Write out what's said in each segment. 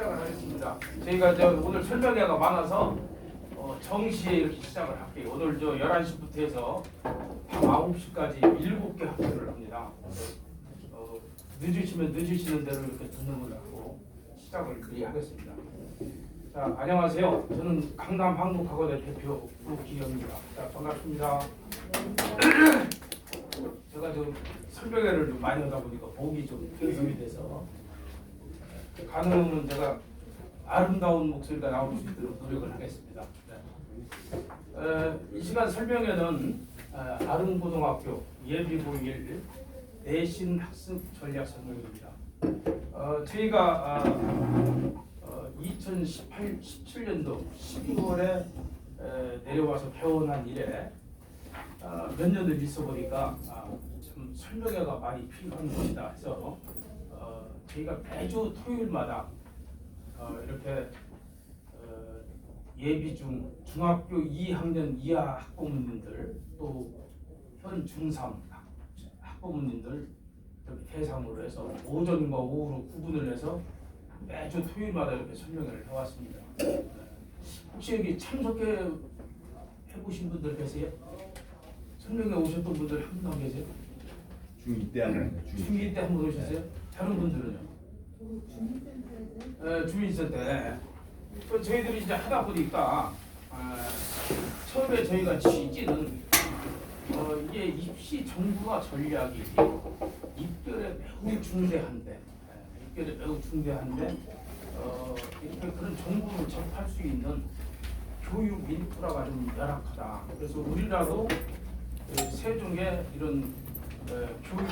시작을 하겠습니다. 저희가 오늘 설명회가 많아서 정시에 이렇게 시작을 할게요. 오늘 11시부터 해서 밤 9시까지 7개 학교를 합니다. 늦으시면 늦으시는 대로 이렇게 듣는 걸로 하고 시작을 그리 하겠습니다. 자, 안녕하세요. 저는 강남 한국학원의 대표 우기영입니다. 자, 반갑습니다. 제가 좀 설명회를 좀 많이 하다 보니까 목이 좀 결석이 돼서 가능하면 제가 아름다운 목소리가 나올 수 있도록 노력을 하겠습니다. 네. 이 시간 설명회는 아름고등학교 예비고1 내신 학습 전략 설명입니다. 저희가 2017년도 12월에 내려와서 개원한 이래 몇 년을 있어 보니까 좀 설명회가 많이 필요한 것이다 해서 저희가 매주 토요일마다 이렇게 예비 중학교 2학년 이하 학부모님들 또 현 중3 학부모님들 이렇게 대상으로 해서 오전과 오후로 구분을 해서 매주 토요일마다 이렇게 설명회를 해왔습니다. 혹시 여기 참석해 보신 분들 계세요? 설명회 오셨던 분들 한 분 계세요? 중2 때 한 번. 중2 때 한 번 오셨어요? 다른 분들은요? 주민센터. 저희들이 이제 하다 보니까 처음에 저희가 취지는 이게 입시 정부와 전략이 입결에 매우 중대한데 이렇게 그런 정보를 접할 수 있는 교육 인프라가 좀 열악하다. 그래서 우리라도 세종의 이런 교육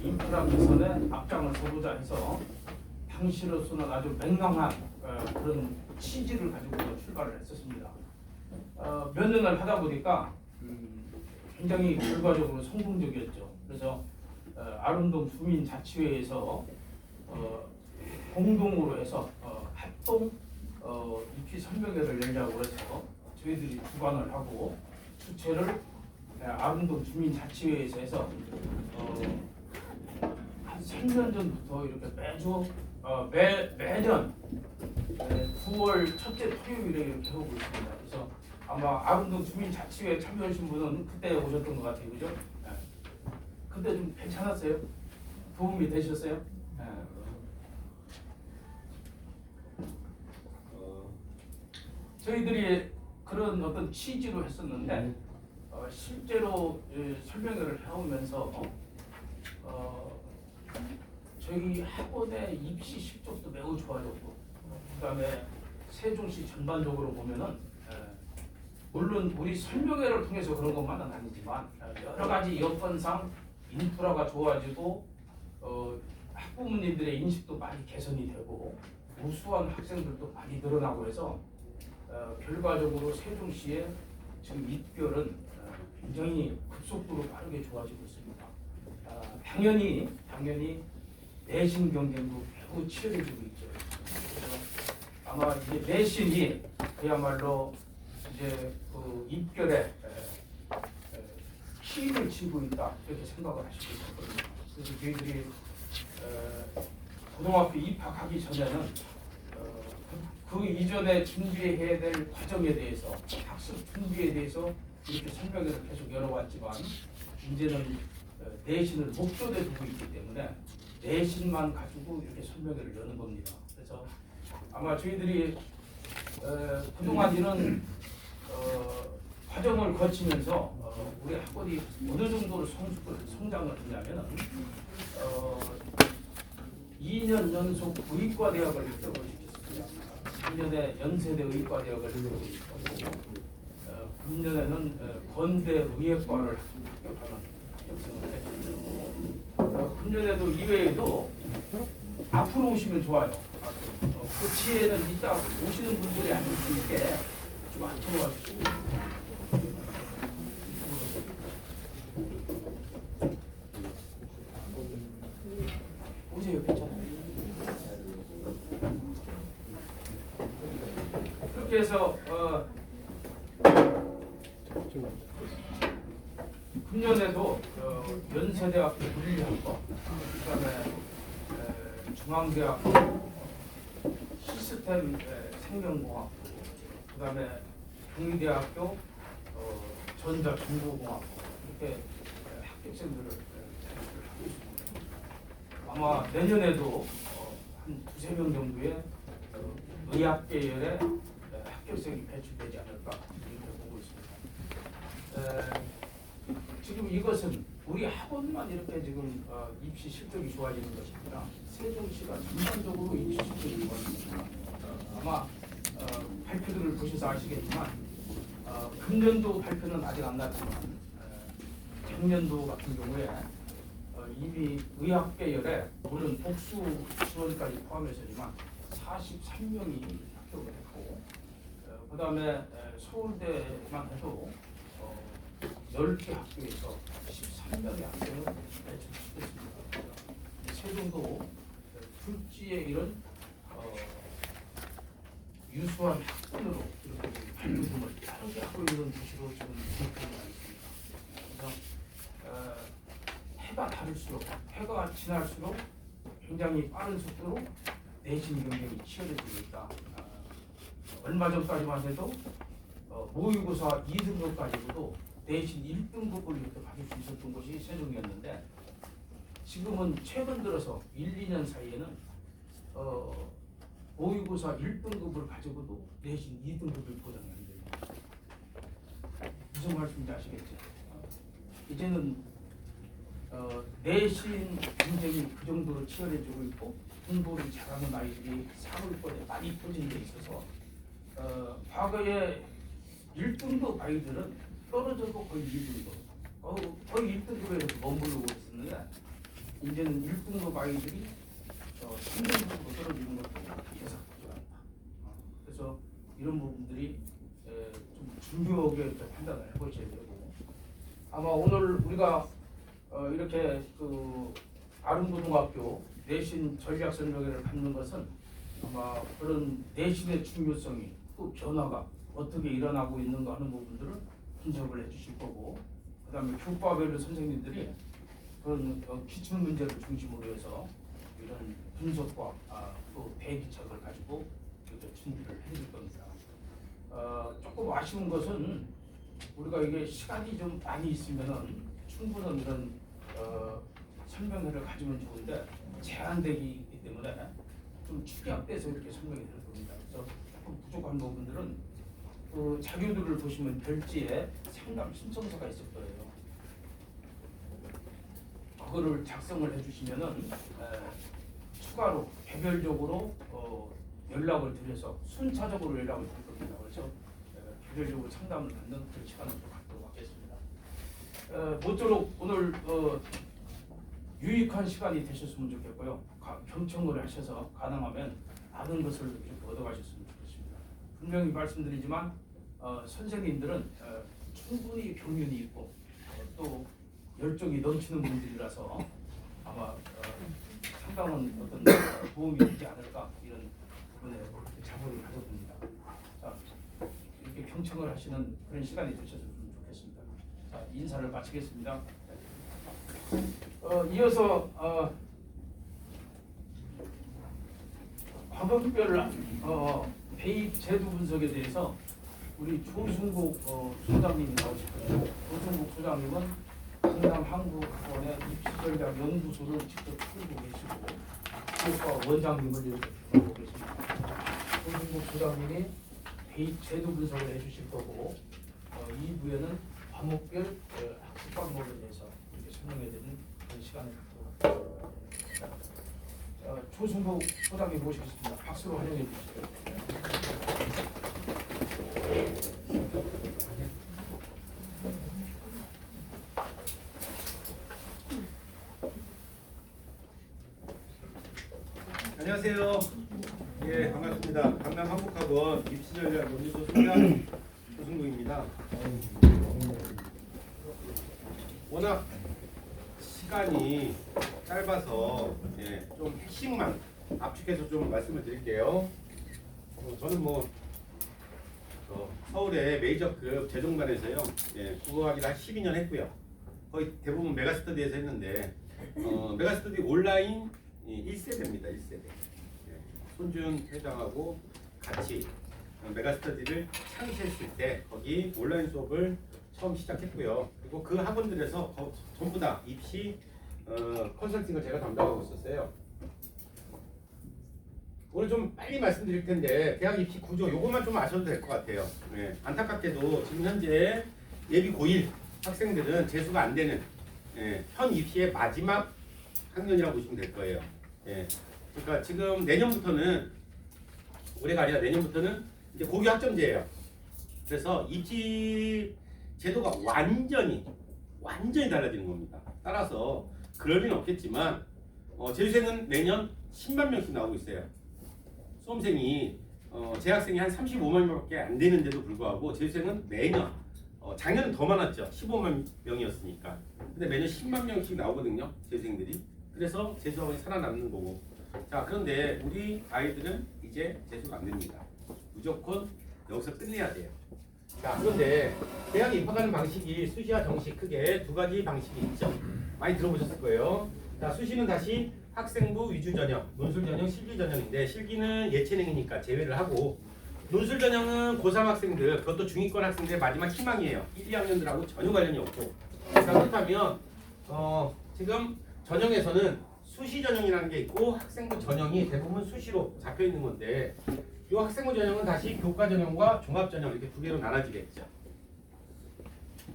인프라 개선에 앞장을 서보자 해서 당시로서는 아주 맹랑한 그런 취지를 가지고 출발을 했었습니다. 몇 년을 하다 보니까 굉장히 결과적으로 성공적이었죠. 그래서 아름동 주민자치회에서 공동으로 해서 합동 입시 설명회를 열자고 해서 저희들이 주관을 하고 주최를 아름동 주민자치회에서 해서 한 3년 전부터 이렇게 매년 9월 첫째 토요일에 이렇게 하고 있습니다. 그래서 아마 아름동 주민자치회에 참여하신 분은 그때 오셨던 것 같아요, 그죠? 네. 그때 좀 괜찮았어요? 도움이 되셨어요? 네. 저희들이 그런 어떤 취지로 했었는데 실제로 설명회를 해오면서 저희 학원의 입시 실적도 매우 좋아졌고 그다음에 세종시 전반적으로 보면은 물론 우리 설명회를 통해서 그런 것만은 아니지만 여러 가지 여건상 인프라가 좋아지고 학부모님들의 인식도 많이 개선이 되고 우수한 학생들도 많이 늘어나고 해서 결과적으로 세종시의 지금 입결은 굉장히 급속도로 빠르게 좋아지고 있습니다. 당연히 내신 경쟁도 매우 치열해지고 있죠. 그래서 아마 이제 내신이 그야말로 이제 그 입결에 힘을 쥐고 있다 이렇게 생각을 하시고 있거든요. 그래서 저희들이 고등학교 입학하기 전에는 그 이전에 준비해야 될 과정에 대해서 학습 준비에 대해서 이렇게 설명회를 계속 열어왔지만 이제는 내신을 목표에 두고 있기 때문에 내신만 가지고 이렇게 설명회를 여는 겁니다. 그래서 아마 저희들이 그동안 이런 과정을 거치면서 우리 학원이 어느 정도로 성장을 했냐면 2년 연속 의과대학을 입학을 시켰습니다. 2년에 연세대 의과대학을 입학을 시켰고 금년에는 건대 의예과를 합격하는 학생을 했습니다. 금년에도 이외에도 앞으로 오시면 좋아요. 그 지혜는 이따 오시는 분들이 아닐 수 있게 좀 앞으로 와주시고 오세요. 괜찮아요. 그렇게 해서 금년에도 연세대학교 물리학과, 그다음에 중앙대학교 시스템 생명공학부, 그다음에 경희대학교 전자정보공학부 이렇게 합격생들을 자격을 하고 있습니다. 아마 내년에도 한 두세 명 정도의 의학 계열의 합격생이 배출되지 않을까 이렇게 보고 있습니다. 지금 이것은 우리 학원만 이렇게 지금 입시 실적이 좋아지는 것이 아니라 세종시가 전반적으로 입시 실적이 좋아집니다. 아마 발표들을 보셔서 아시겠지만 금년도 발표는 아직 안 났지만 작년도 같은 경우에 이미 의학 계열에 물론 복수 지원까지 포함해서지만 43명이 합격을 했고 그 다음에 서울대만 해도 10개 학교에서 13명의 학생을 배출시켰습니다. 세종도 불지의 이런 유수한 학군으로 이렇게 발돋움을 빠르게 하고 있는 도시로 지금 생각하고 있습니다. 그래서 해가 다를수록 해가 지날수록 굉장히 빠른 속도로 내신 경쟁이 치열해지고 있다. 얼마 전까지만 해도 모의고사 2등급까지도 내신 1등급을 이렇게 받을 수 있었던 것이 세종이었는데 지금은 최근 들어서 1, 2년 사이에는 모의고사 1등급을 가지고도 내신 2등급을 보장이 안 됩니다. 무슨 말씀인지 아시겠죠? 이제는 내신 경쟁이 그 정도로 치열해지고 있고 공부를 잘하는 아이들이 사물권에 많이 퍼진 데 있어서 과거에 1등급 아이들은 떨어져도 거의 2등급, 거의 1등급에서 머무르고 있었는데 이제는 1등급 아이들이 3등급으로 떨어지는 것도 예사롭지 않다. 그래서 이런 부분들이 좀 중요하게 판단을 해보셔야 되고 아마 오늘 우리가 이렇게 그 아름고등학교 내신 전략 설명회를 갖는 것은 아마 그런 내신의 중요성이 그 변화가 어떻게 일어나고 있는가 하는 부분들을 분석을 해주실 거고 그다음에 교과별로 선생님들이 그런 기출 문제를 중심으로 해서 이런 분석과 또 대비책을 가지고 이렇게 준비를 해줄 겁니다. 조금 아쉬운 것은 우리가 이게 시간이 좀 많이 있으면은 충분한 이런 설명회를 가지면 좋은데 제한되기 있기 때문에 좀 축약돼서 이렇게 설명이 될 겁니다. 그래서 조금 부족한 부분들은 그 자료들을 보시면 별지에 상담 신청서가 있을 거예요. 그거를 작성을 해주시면은 추가로 개별적으로 연락을 드려서 순차적으로 연락을 드릴 겁니다. 그래서 개별적으로 상담을 받는 그런 시간을 좀 갖도록 하겠습니다. 모쪼록 오늘 유익한 시간이 되셨으면 좋겠고요. 경청을 하셔서 가능하면 많은 것을 이렇게 얻어가셨으면 좋겠습니다. 분명히 말씀드리지만 선생님들은 충분히 경륜이 있고 또 열정이 넘치는 분들이라서 아마 상당한 어떤 도움이 되지 않을까 이런 부분에 자부를 가져봅니다. 자, 이렇게 경청을 하시는 그런 시간이 되셨으면 좋겠습니다. 자, 인사를 마치겠습니다. 이어서 과목별 대입 제도 분석에 대해서 우리 조승국 소장님이 나오실 거예요. 조승국 소장님은 강남한국학원의 입시전략 연구소를 직접 풀고 계시고 교과 원장님을 이렇게 하고 계십니다. 조승국 소장님이 대입 제도 분석을 해주실 거고 2부에는 과목별 학습 방법에 대해서 이렇게 설명해 드리는 그런 시간을 갖도록 하겠습니다. 조승국 소장님 모시겠습니다. 박수로 환영해 주시죠. 안녕하세요. 예, 반갑습니다. 강남한국학원 입시전략 연구소 소장 조승국입니다. 워낙 시간이 짧아서 좀 핵심만 압축해서 좀 말씀을 드릴게요. 저는 서울의 메이저급 재종반에서요, 국어학위를 한 12년 했고요. 거의 대부분 메가스터디에서 했는데 메가스터디 온라인 1세대입니다. 1세대. 손준 회장하고 같이 메가스터디를 창시했을 때 거기 온라인 수업을 처음 시작했고요. 그리고 그 학원들에서 전부 다 입시 컨설팅을 제가 담당하고 있었어요. 오늘 좀 빨리 말씀드릴 텐데 대학 입시 구조 요것만 좀 아셔도 될 것 같아요. 네, 안타깝게도 지금 현재 예비 고1 학생들은 재수가 안 되는 현 입시의 마지막 학년이라고 보시면 될 거예요. 그러니까 지금 내년부터는 올해가 아니라 내년부터는 이제 고교 학점제예요. 그래서 입시 제도가 완전히 달라지는 겁니다. 따라서 그럴 리는 없겠지만 재수생은 매년 10만 명씩 나오고 있어요. 수험생이 재학생이 한 35만 명밖에 안 되는데도 불구하고 재수생은 매년 작년은 더 많았죠. 15만 명이었으니까. 근데 매년 10만 명씩 나오거든요. 재수생들이. 그래서 재수학원이 살아남는 거고. 자, 그런데 우리 아이들은 이제 재수가 안 됩니다. 무조건 여기서 끝내야 돼요. 자, 그런데 대학에 입학하는 방식이 수시와 정시 크게 두 가지 방식이 있죠. 많이 들어보셨을 거예요. 자, 수시는 다시 학생부 위주 전형, 논술 전형, 실기 전형인데 실기는 예체능이니까 제외를 하고 논술 전형은 고3 학생들, 그것도 중위권 학생들의 마지막 희망이에요. 1, 2학년들하고 전혀 관련이 없고. 자, 그렇다면 지금 전형에서는 수시 전형이라는 게 있고 학생부 전형이 대부분 수시로 잡혀 있는 건데 이 학생부 전형은 다시 교과 전형과 종합 전형 이렇게 두 개로 나눠지겠죠.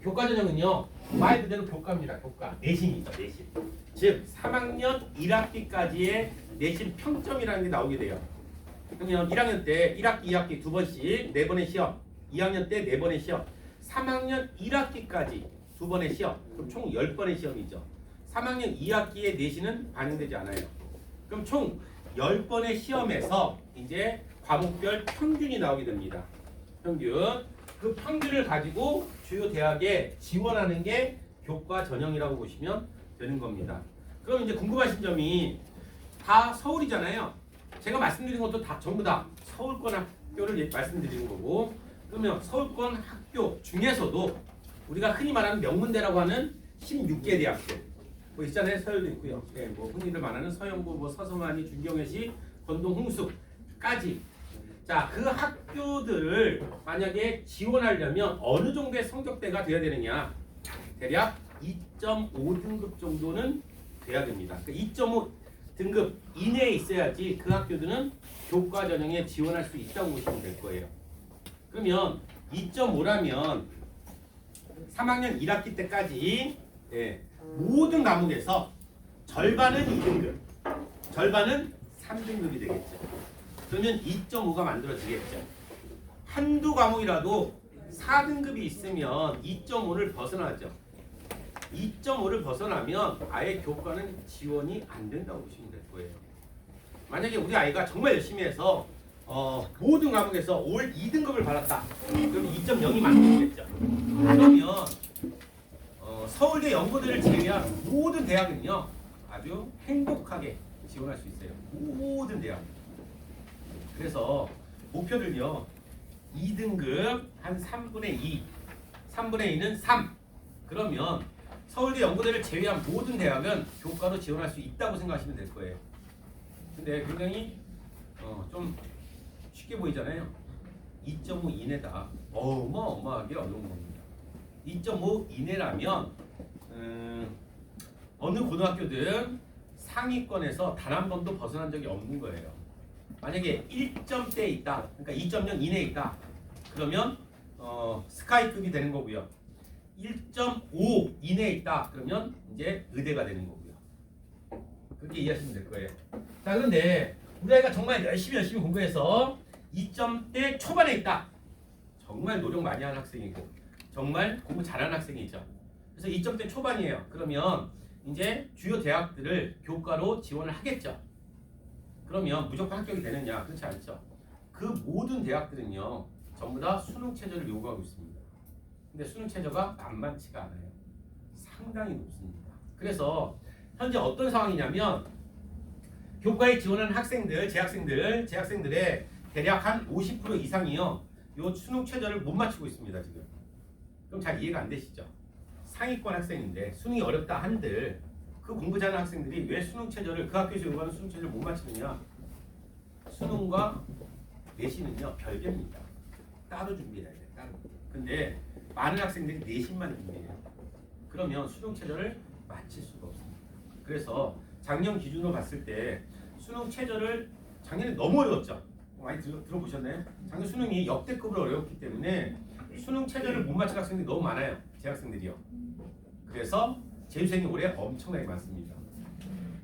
교과 전형은요 말 그대로 교과입니다. 교과 내신이죠. 내신. 즉 3학년 1학기까지의 내신 평점이라는 게 나오게 돼요. 그러면 1학년 때 1학기, 2학기 두 번씩 4번의 시험, 2학년 때 4번의 시험, 3학년 1학기까지 2번의 시험, 그럼 총 10번의 시험이죠. 3학년 2학기의 내신은 반영되지 않아요. 그럼 총 10번의 시험에서 이제 과목별 평균이 나오게 됩니다. 평균. 그 평균을 가지고 주요 대학에 지원하는 게 교과 전형이라고 보시면 되는 겁니다. 그럼 이제 궁금하신 점이 다 서울이잖아요. 제가 말씀드린 것도 다 전부 다 서울권 학교를 말씀드리는 거고 그러면 서울권 학교 중에서도 우리가 흔히 말하는 명문대라고 하는 16개 대학들 뭐 있잖아요. 서울도 있고요. 네, 뭐 흔히들 말하는 서영고, 뭐 서성한이, 준경외시, 건동, 홍수까지. 자, 그 학교들을 만약에 지원하려면 어느 정도의 성적대가 돼야 되느냐? 대략 2.5등급 정도는 돼야 됩니다. 그 2.5 등급 이내에 있어야지 그 학교들은 교과 전형에 지원할 수 있다고 보시면 될 거예요. 그러면 2.5라면 3학년 1학기 때까지 모든 과목에서 절반은 2등급, 절반은 3등급이 되겠죠. 그러면 2.5가 만들어지겠죠. 한두 과목이라도 4등급이 있으면 2.5를 벗어나죠. 2.5를 벗어나면 아예 교과는 지원이 안 된다고 보시면 될 거예요. 만약에 우리 아이가 정말 열심히 해서 모든 과목에서 올 2등급을 받았다. 그럼 2.0이 만들어지겠죠. 그러면 서울대 연고대를 제외한 모든 대학은요 아주 행복하게 지원할 수 있어요. 모든 대학. 그래서 목표를요 2등급 한 3분의 2, 3분의 2는 3. 그러면 서울대 연고대를 제외한 모든 대학은 교과로 지원할 수 있다고 생각하시면 될 거예요. 근데 굉장히 좀 쉽게 보이잖아요. 2.5 이내다. 어마어마하게 어려운 겁니다. 2.5 이내라면 어느 고등학교든 상위권에서 단 한 번도 벗어난 적이 없는 거예요. 만약에 1점대에 있다, 그러니까 2.0 이내에 있다, 그러면 스카이급이 되는 거고요. 1.5 이내에 있다, 그러면 이제 의대가 되는 거고요. 그렇게 이해하시면 될 거예요. 자, 그런데 우리 아이가 정말 열심히 공부해서 2점대 초반에 있다. 정말 노력 많이 하는 학생이고 정말 공부 잘하는 학생이죠. 그래서 2점대 초반이에요. 그러면 이제 주요 대학들을 교과로 지원을 하겠죠. 그러면 무조건 합격이 되느냐? 그렇지 않죠. 그 모든 대학들은요 전부 다 수능 최저를 요구하고 있습니다. 근데 수능 최저가 만만치가 않아요. 상당히 높습니다. 그래서 현재 어떤 상황이냐면 교과에 지원하는 학생들, 재학생들의 대략 한 50% 이상이요 요 수능 최저를 못 맞추고 있습니다. 지금. 그럼 잘 이해가 안 되시죠? 상위권 학생인데 수능이 어렵다 한들 그 공부 잘하는 학생들이 왜 수능 최저를 그 학교에서 요구하는 수능 최저를 못 맞추느냐? 수능과 내신은요 별개입니다. 따로 준비해야 돼요. 따로. 근데 많은 학생들이 내신만 준비해요. 그러면 수능 최저를 맞출 수가 없습니다. 그래서 작년 기준으로 봤을 때 수능 최저를 작년에 너무 어려웠죠. 많이 들어보셨나요? 작년 수능이 역대급으로 어려웠기 때문에 수능 최저를 못 맞춘 학생들이 너무 많아요. 재학생들이요. 그래서 재수생이 올해 엄청나게 많습니다.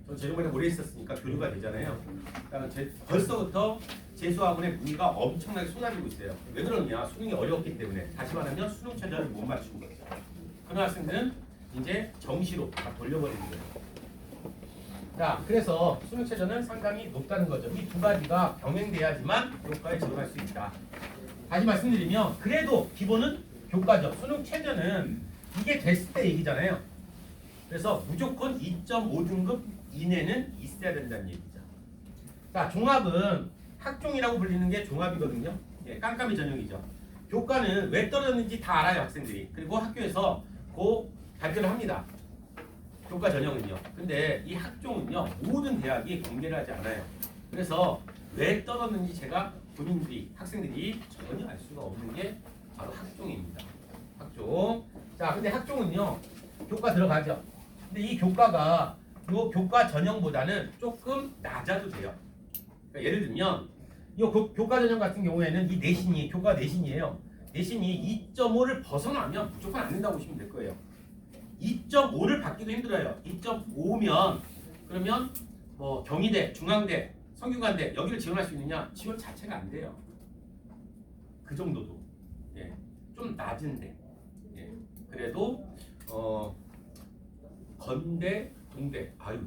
저 재수반에 오래 있었으니까 교류가 되잖아요. 그러니까 벌써부터 재수학원의 문의가 엄청나게 쏟아지고 있어요. 왜 그러냐? 수능이 어려웠기 때문에. 다시 말하면 수능 최저를 못 맞춘 거죠. 그런 학생들은 이제 정시로 다 돌려버리는 거예요. 자, 그래서 수능 최저는 상당히 높다는 거죠. 이 두 가지가 병행돼야지만 교과에 지원할 수 있다. 다시 말씀드리면 그래도 기본은 교과죠. 수능 최저는 이게 됐을 때 얘기잖아요. 그래서 무조건 2.5등급 이내는 있어야 된다는 얘기죠. 자, 종합은 학종이라고 불리는 게 종합이거든요. 예, 깜깜이 전형이죠. 교과는 왜 떨어졌는지 다 알아요, 학생들이. 그리고 학교에서 그 발표를 합니다. 교과 전형은요. 근데 이 학종은요, 모든 대학이 공개를 하지 않아요. 그래서 왜 떨어졌는지 제가 본인들이, 학생들이 전혀 알 수가 없는 게 바로 학종입니다. 학종. 자, 근데 학종은요, 교과 들어가죠. 근데 이 교과가 요 교과 전형보다는 조금 낮아도 돼요. 그러니까 예를 들면 이 교과 전형 같은 경우에는 이 내신이 교과 내신이에요. 내신이 2.5를 벗어나면 무조건 안 된다고 보시면 될 거예요. 2.5를 받기도 힘들어요. 2.5면 그러면 뭐 경희대, 중앙대, 성균관대 여기를 지원할 수 있느냐? 지원 자체가 안 돼요. 그 정도도. 예. 좀 낮은데. 예. 그래도 건대, 동대, 아유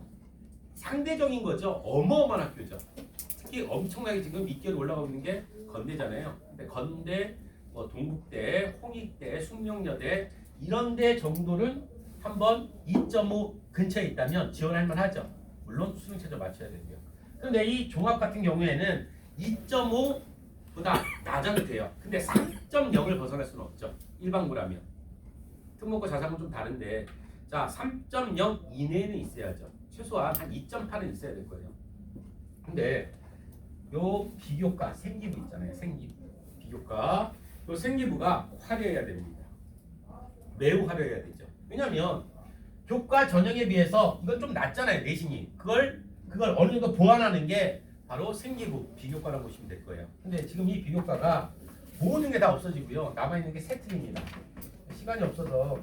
상대적인 거죠. 어마어마한 학교죠. 특히 엄청나게 지금 입결 올라가고 있는 게 건대잖아요. 근데 건대, 뭐 동국대, 홍익대, 숙명여대 이런 데 정도는 한번 2.5 근처에 있다면 지원할 만하죠. 물론 수능 최저 맞춰야 되고요. 그런데 이 종합 같은 경우에는 2.5보다 낮아도 돼요. 근데 3.0을 벗어날 수는 없죠. 일반고라면. 특목고 자사고는 좀 다른데 자 3.0 이내에는 있어야죠. 최소한 한 2.8은 있어야 될 거예요. 근데 요 비교과 생기부 있잖아요. 생기부 비교과 요 생기부가 화려해야 됩니다. 매우 화려해야 되죠. 왜냐하면 교과 전형에 비해서 이건 좀 낮잖아요. 내신이 그걸 어느 정도 보완하는 게 바로 생기부 비교과라고 보시면 될 거예요. 근데 지금 이 비교과가 모든 게 다 없어지고요. 남아있는 게 세트입니다. 시간이 없어서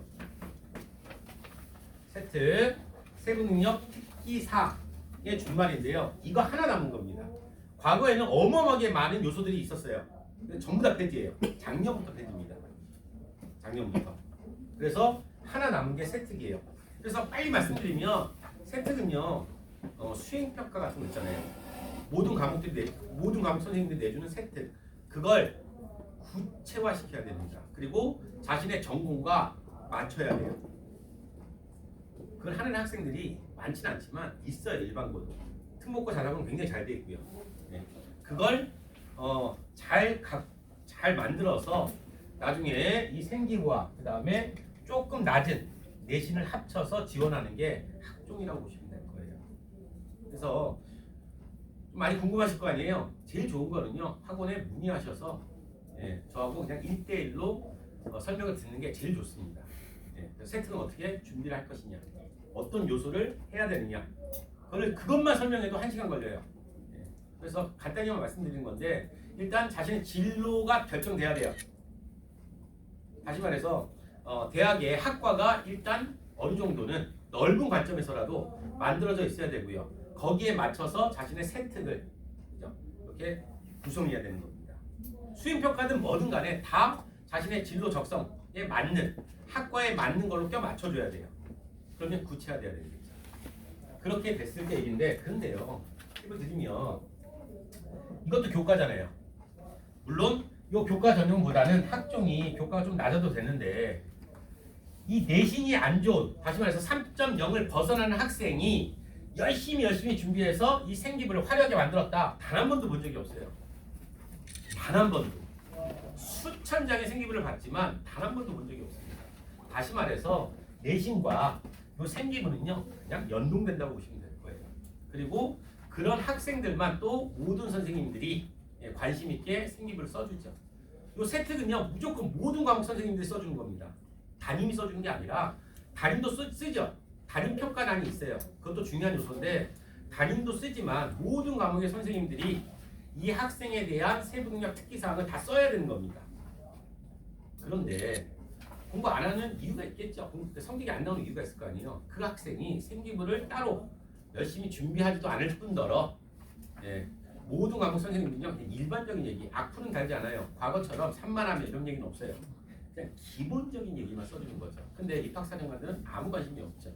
세트 세부능력 특기 4의 준말인데요. 이거 하나 남은 겁니다. 과거에는 어마어마하게 많은 요소들이 있었어요. 근데 전부 다 폐지예요. 작년부터 폐지입니다. 작년부터. 그래서 하나 남은 게 세특이에요. 그래서 빨리 말씀드리면 세특은요 수행평가 같은 거 있잖아요. 모든 과목 선생님들이 내주는 세특 그걸 구체화시켜야 됩니다. 그리고 자신의 전공과 맞춰야 돼요. 그걸 하는 학생들이 많지는 않지만 있어요. 일반고도 특목고 자사고는 굉장히 잘 돼 있고요. 네. 그걸 잘 만들어서 나중에 이 생기부와 그 다음에 조금 낮은 내신을 합쳐서 지원하는 게 학종이라고 보시면 될 거예요. 그래서 좀 많이 궁금하실 거 아니에요. 제일 좋은 거는요 학원에 문의하셔서 저하고 그냥 1대1로 설명을 듣는 게 제일 좋습니다. 세트는 어떻게 준비를 할 것이냐, 어떤 요소를 해야 되느냐, 그것만 설명해도 1시간 걸려요. 그래서 간단히만 말씀드리는 건데 일단 자신의 진로가 결정돼야 돼요. 다시 말해서 대학의 학과가 일단 어느 정도는 넓은 관점에서라도 만들어져 있어야 되고요. 거기에 맞춰서 자신의 세특을 이렇게 구성해야 되는 겁니다. 수행평가든 뭐든 간에 다 자신의 진로 적성에 맞는 학과에 맞는 걸로 껴 맞춰줘야 돼요. 그러면 구체화돼야 되겠죠. 그렇게 됐을 때 일인데 그런데요. 팁을 드리면 이것도 교과잖아요. 물론 이 교과 전형보다는 학종이 교과가 좀 낮아도 되는데 이 내신이 안 좋은, 다시 말해서 3.0을 벗어나는 학생이 열심히 준비해서 이 생기부를 화려하게 만들었다. 단 한 번도 본 적이 없어요. 단 한 번도. 수천 장의 생기부를 봤지만 단 한 번도 본 적이 없습니다. 다시 말해서 내신과 이 생기부는요 그냥 연동된다고 보시면 될 거예요. 그리고 그런 학생들만 또 모든 선생님들이 관심 있게 생기부를 써주죠. 이 세특은요 무조건 모든 과목 선생님들이 써주는 겁니다. 담임이 써주는 게 아니라 담임도 쓰죠. 담임 평가단이 있어요. 그것도 중요한 요소인데 담임도 쓰지만 모든 과목의 선생님들이 이 학생에 대한 세부능력 특기사항을 다 써야 되는 겁니다. 그런데 공부 안 하는 이유가 있겠죠. 성적이 안 나오는 이유가 있을 거 아니에요. 그 학생이 생기부를 따로 열심히 준비하지도 않을 뿐더러 모든 과목 선생님들은요 그냥 일반적인 얘기, 악플은 달지 않아요. 과거처럼 산만하면 이런 얘기는 없어요. 그냥 기본적인 얘기만 써주는 거죠. 근데 입학사정관들은 아무 관심이 없죠.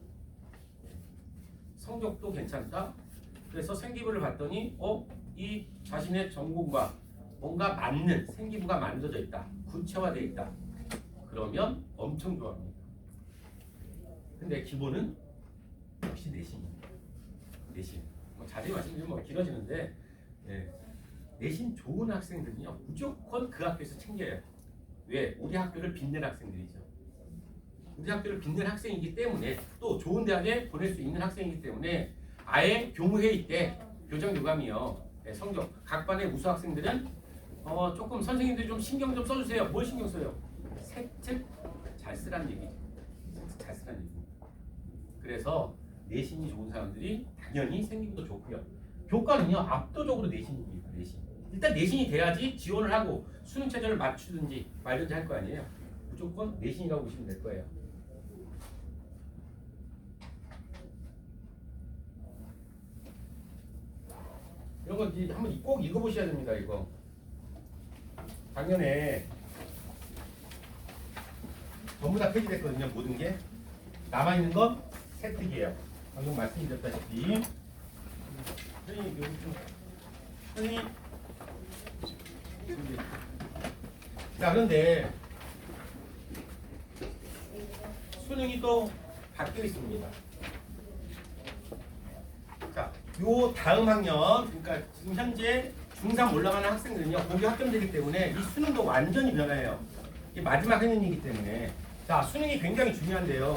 성적도 괜찮다. 그래서 생기부를 봤더니 이 자신의 전공과 뭔가 맞는 생기부가 만들어져 있다. 구체화되어 있다. 그러면 엄청 좋아합니다. 근데 기본은 역시 내신입니다. 내신. 자세히 말씀드리면 길어지는데 내신 좋은 학생들은요 무조건 그 학교에서 챙겨요. 왜? 우리 학교를 빛낸 학생들이죠. 우리 학교를 빛낸 학생이기 때문에 또 좋은 대학에 보낼 수 있는 학생이기 때문에 아예 교무회의 때 교장 교감이요 성적 각 반의 우수 학생들은 조금 선생님들이 좀 신경 좀 써주세요. 뭘 신경 써요? 세특 잘 쓰라는 얘기죠. 세특 잘 쓰라는 얘기입니다. 그래서 내신이 좋은 사람들이 당연히 생기부도 좋고요. 교과는요 압도적으로 내신입니다. 내신. 일단 내신이 돼야지 지원을 하고 수능 체제를 맞추든지 말든지 할 거 아니에요. 무조건 내신이라고 보시면 될 거예요. 이런 거 이제 한번 꼭 읽어보셔야 됩니다. 이거 작년에 전부 다 폐지됐거든요. 모든 게 남아있는 건 세특이에요. 방금 말씀드렸다시피 선생님 여기 좀 선생님 자 그런데 수능이 또 바뀌어 있습니다. 자, 요 다음 학년 그러니까 지금 현재 중3 올라가는 학생들은요 고교 합격되기 때문에 이 수능도 완전히 변해요. 이게 마지막 학년이기 때문에 자 수능이 굉장히 중요한데요.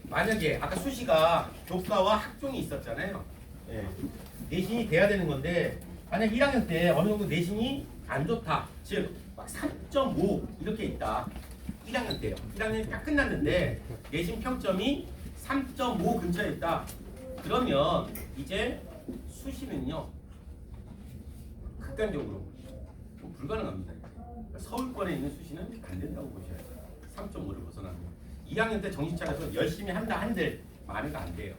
만약에 아까 수시가 교과와 학종이 있었잖아요. 내신이 돼야 되는 건데 만약 1학년 때 어느 정도 내신이 안 좋다. 즉 막 3.5 이렇게 있다. 1학년 때요. 1학년이 딱 끝났는데 내신 평점이 3.5 근처에 있다. 그러면 이제 수시는요 극단적으로 좀 불가능합니다. 그러니까 서울권에 있는 수시는 안 된다고 보셔야 돼요. 3.5를 벗어나면 2학년 때 정신 차려서 열심히 한다 한들 많이가 안 돼요.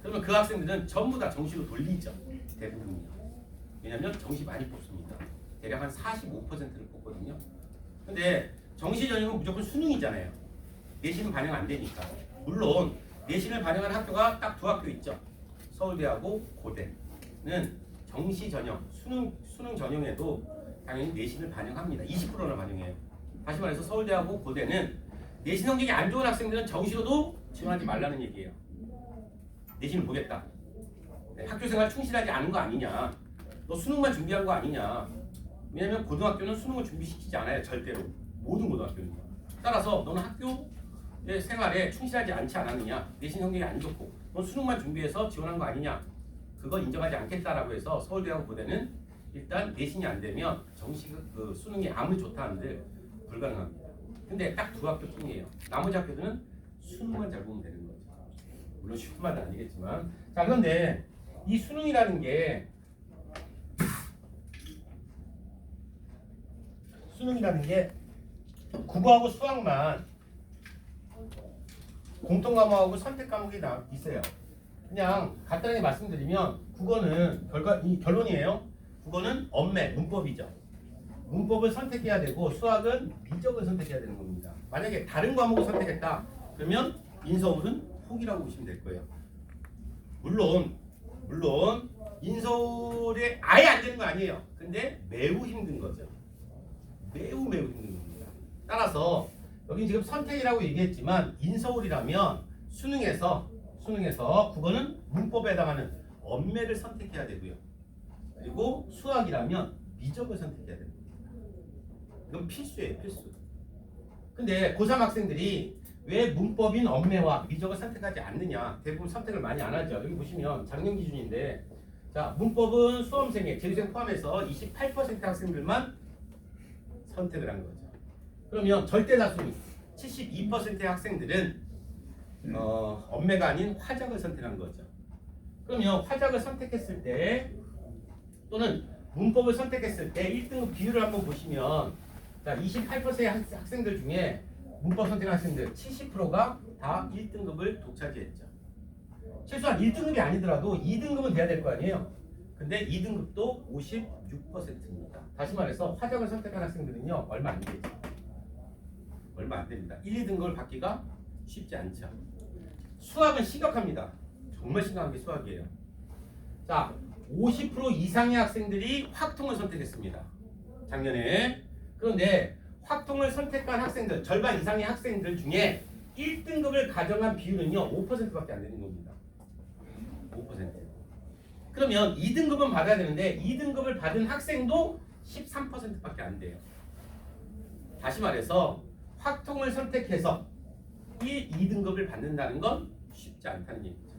그러면 그 학생들은 전부 다 정시로 돌리죠. 대부분이요. 왜냐하면 정시 많이 뽑습니다. 대략 한 45%를 뽑거든요. 근데 정시 전형은 무조건 수능이잖아요. 내신은 반영 안 되니까. 물론 내신을 반영한 학교가 딱 두 학교 있죠. 서울대하고 고대는 정시 전형, 수능 전형에도 당연히 내신을 반영합니다. 20%나 반영해요. 다시 말해서 서울대하고 고대는 내신 성적이 안 좋은 학생들은 정시로도 지원하지 말라는 얘기예요. 내신을 보겠다. 학교생활 충실하지 않은 거 아니냐. 너 수능만 준비한 거 아니냐. 왜냐면 고등학교는 수능을 준비시키지 않아요. 절대로. 모든 고등학교는. 따라서 너는 학교의 생활에 충실하지 않지 않았느냐. 내신 성적이 안 좋고 넌 수능만 준비해서 지원한 거 아니냐. 그거 인정하지 않겠다라고 해서 서울대하고 고대는 일단 내신이 안 되면 정시 그 수능이 아무리 좋다 한들 불가능합니다. 근데 딱 두 학교뿐이에요. 나머지 학교들은 수능만 잘 보면 되는 거죠. 물론 쉬운 말은 아니겠지만. 자 그런데 이 수능이라는 게 국어하고 수학만 공통 과목하고 선택 과목이 있어요. 그냥 간단하게 말씀드리면 국어는 결론이에요. 국어는 언매, 문법이죠. 문법을 선택해야 되고 수학은 미적을 선택해야 되는 겁니다. 만약에 다른 과목을 선택했다 그러면 인서울은 포기라고 보시면 될 거예요. 물론 인서울에 아예 안 되는 거 아니에요. 근데 매우 힘든 거죠. 매우 힘든 겁니다. 따라서 여기 지금 선택이라고 얘기했지만 인서울이라면 수능에서 국어는 문법에 해당하는 언매를 선택해야 되고요. 그리고 수학이라면 미적을 선택해야 됩니다. 이건 필수예요, 필수. 근데 고3 학생들이 왜 문법인 엄매와 미적을 선택하지 않느냐? 대부분 선택을 많이 안 하죠. 여기 보시면 작년 기준인데, 자 문법은 수험생에 재수생 포함해서 28% 학생들만 선택을 한 거죠. 그러면 절대 다수 72%의 학생들은 엄매가 아닌 화작을 선택한 거죠. 그러면 화작을 선택했을 때 또는 문법을 선택했을 때 1등급 비율을 한번 보시면, 자 28%의 학생들 중에 문법 선택한 학생들 70%가 다 1등급을 독차지했죠. 최소한 1등급이 아니더라도 2등급은 돼야 될 거 아니에요. 근데 2등급도 56%입니다. 다시 말해서 화작을 선택한 학생들은요 얼마 안 되죠. 얼마 안 됩니다. 1, 2등급을 받기가 쉽지 않죠. 수학은 심각합니다. 정말 심각한 게 수학이에요. 자, 50% 이상의 학생들이 확통을 선택했습니다. 작년에. 그런데 확통을 선택한 학생들, 절반 이상의 학생들 중에 1등급을 가정한 비율은요 5%밖에 안 되는 겁니다. 5%. 그러면 2등급은 받아야 되는데 2등급을 받은 학생도 13%밖에 안 돼요. 다시 말해서 확통을 선택해서 2등급을 받는다는 건 쉽지 않다는 얘기죠.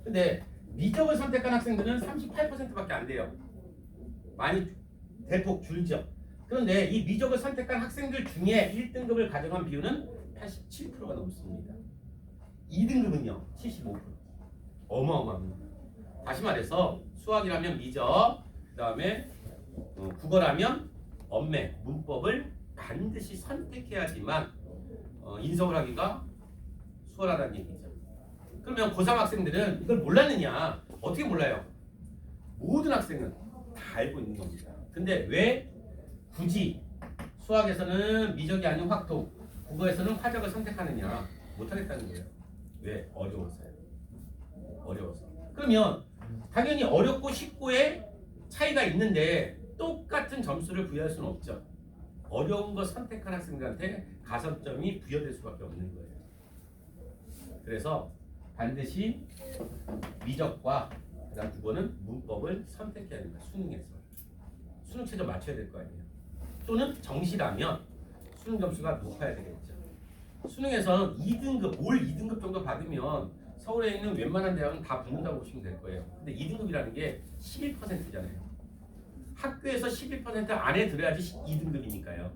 근데 미적을 선택한 학생들은 38%밖에 안 돼요. 많이 대폭 줄죠. 그런데 이 미적을 선택한 학생들 중에 1등급을 가져간 비율은 87%가 넘습니다. 2등급은요 75%. 어마어마합니다. 다시 말해서 수학이라면 미적, 그 다음에 국어라면 엄매, 문법을 반드시 선택해야지만 인서울 하기가 수월하다는 얘기죠. 그러면 고3 학생들은 이걸 몰랐느냐? 어떻게 몰라요? 모든 학생은 다 알고 있는 겁니다. 근데 왜 굳이 수학에서는 미적이 아닌 확통, 국어에서는 화작을 선택하느냐? 못하겠다는 거예요. 왜? 어려워서요. 어려워서. 그러면 당연히 어렵고 쉽고의 차이가 있는데 똑같은 점수를 부여할 수는 없죠. 어려운 거 선택한 학생들한테 가산점이 부여될 수밖에 없는 거예요. 그래서 반드시 미적과 그다음 국어는 문법을 선택해야 됩니다. 수능에서. 수능 최저 맞춰야 될 거 아니에요. 또는 정시라면 수능 점수가 높아야 되겠죠. 수능에서는 2등급, 올 2등급 정도 받으면 서울에 있는 웬만한 대학은 다 붙는다고 보시면 될 거예요. 근데 2등급이라는 게 11%잖아요. 학교에서 11% 안에 들어야지 2등급이니까요.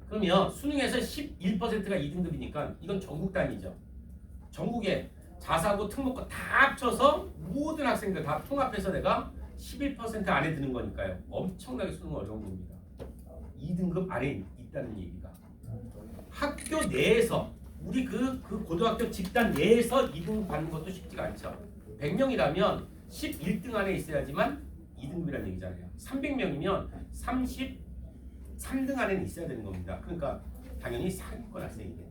그러면 수능에서 11%가 2등급이니까 이건 전국 단위죠. 전국에 자사고 특목고 다 합쳐서 모든 학생들 다 통합해서 내가 11% 안에 드는 거니까요. 엄청나게 수능 어려운 겁니다. 2등급 안에 있다는 얘기가. 학교 내에서 우리 그 고등학교 집단 내에서 2등급 받는 것도 쉽지가 않죠. 100명이라면 11등 안에 있어야지만 2등급이라는 얘기잖아요. 300명이면 33등 안에는 있어야 되는 겁니다. 그러니까 당연히 상위권 학생이겠죠.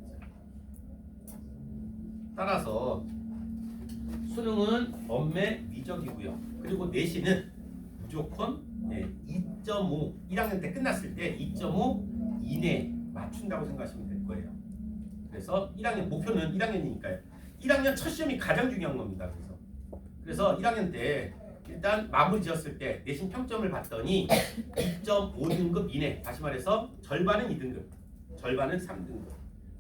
따라서 수능은 엄매 미적이고요. 그리고 내신은 무조건 2.5 1학년 때 끝났을 때 2.5 이내 맞춘다고 생각하시면 될 거예요. 그래서 1학년 목표는 1학년이니까요. 1학년 첫 시험이 가장 중요한 겁니다. 그래서 1학년 때 일단 마무리 지었을 때 내신 평점을 봤더니 2.5등급 이내, 다시 말해서 절반은 2등급, 절반은 3등급.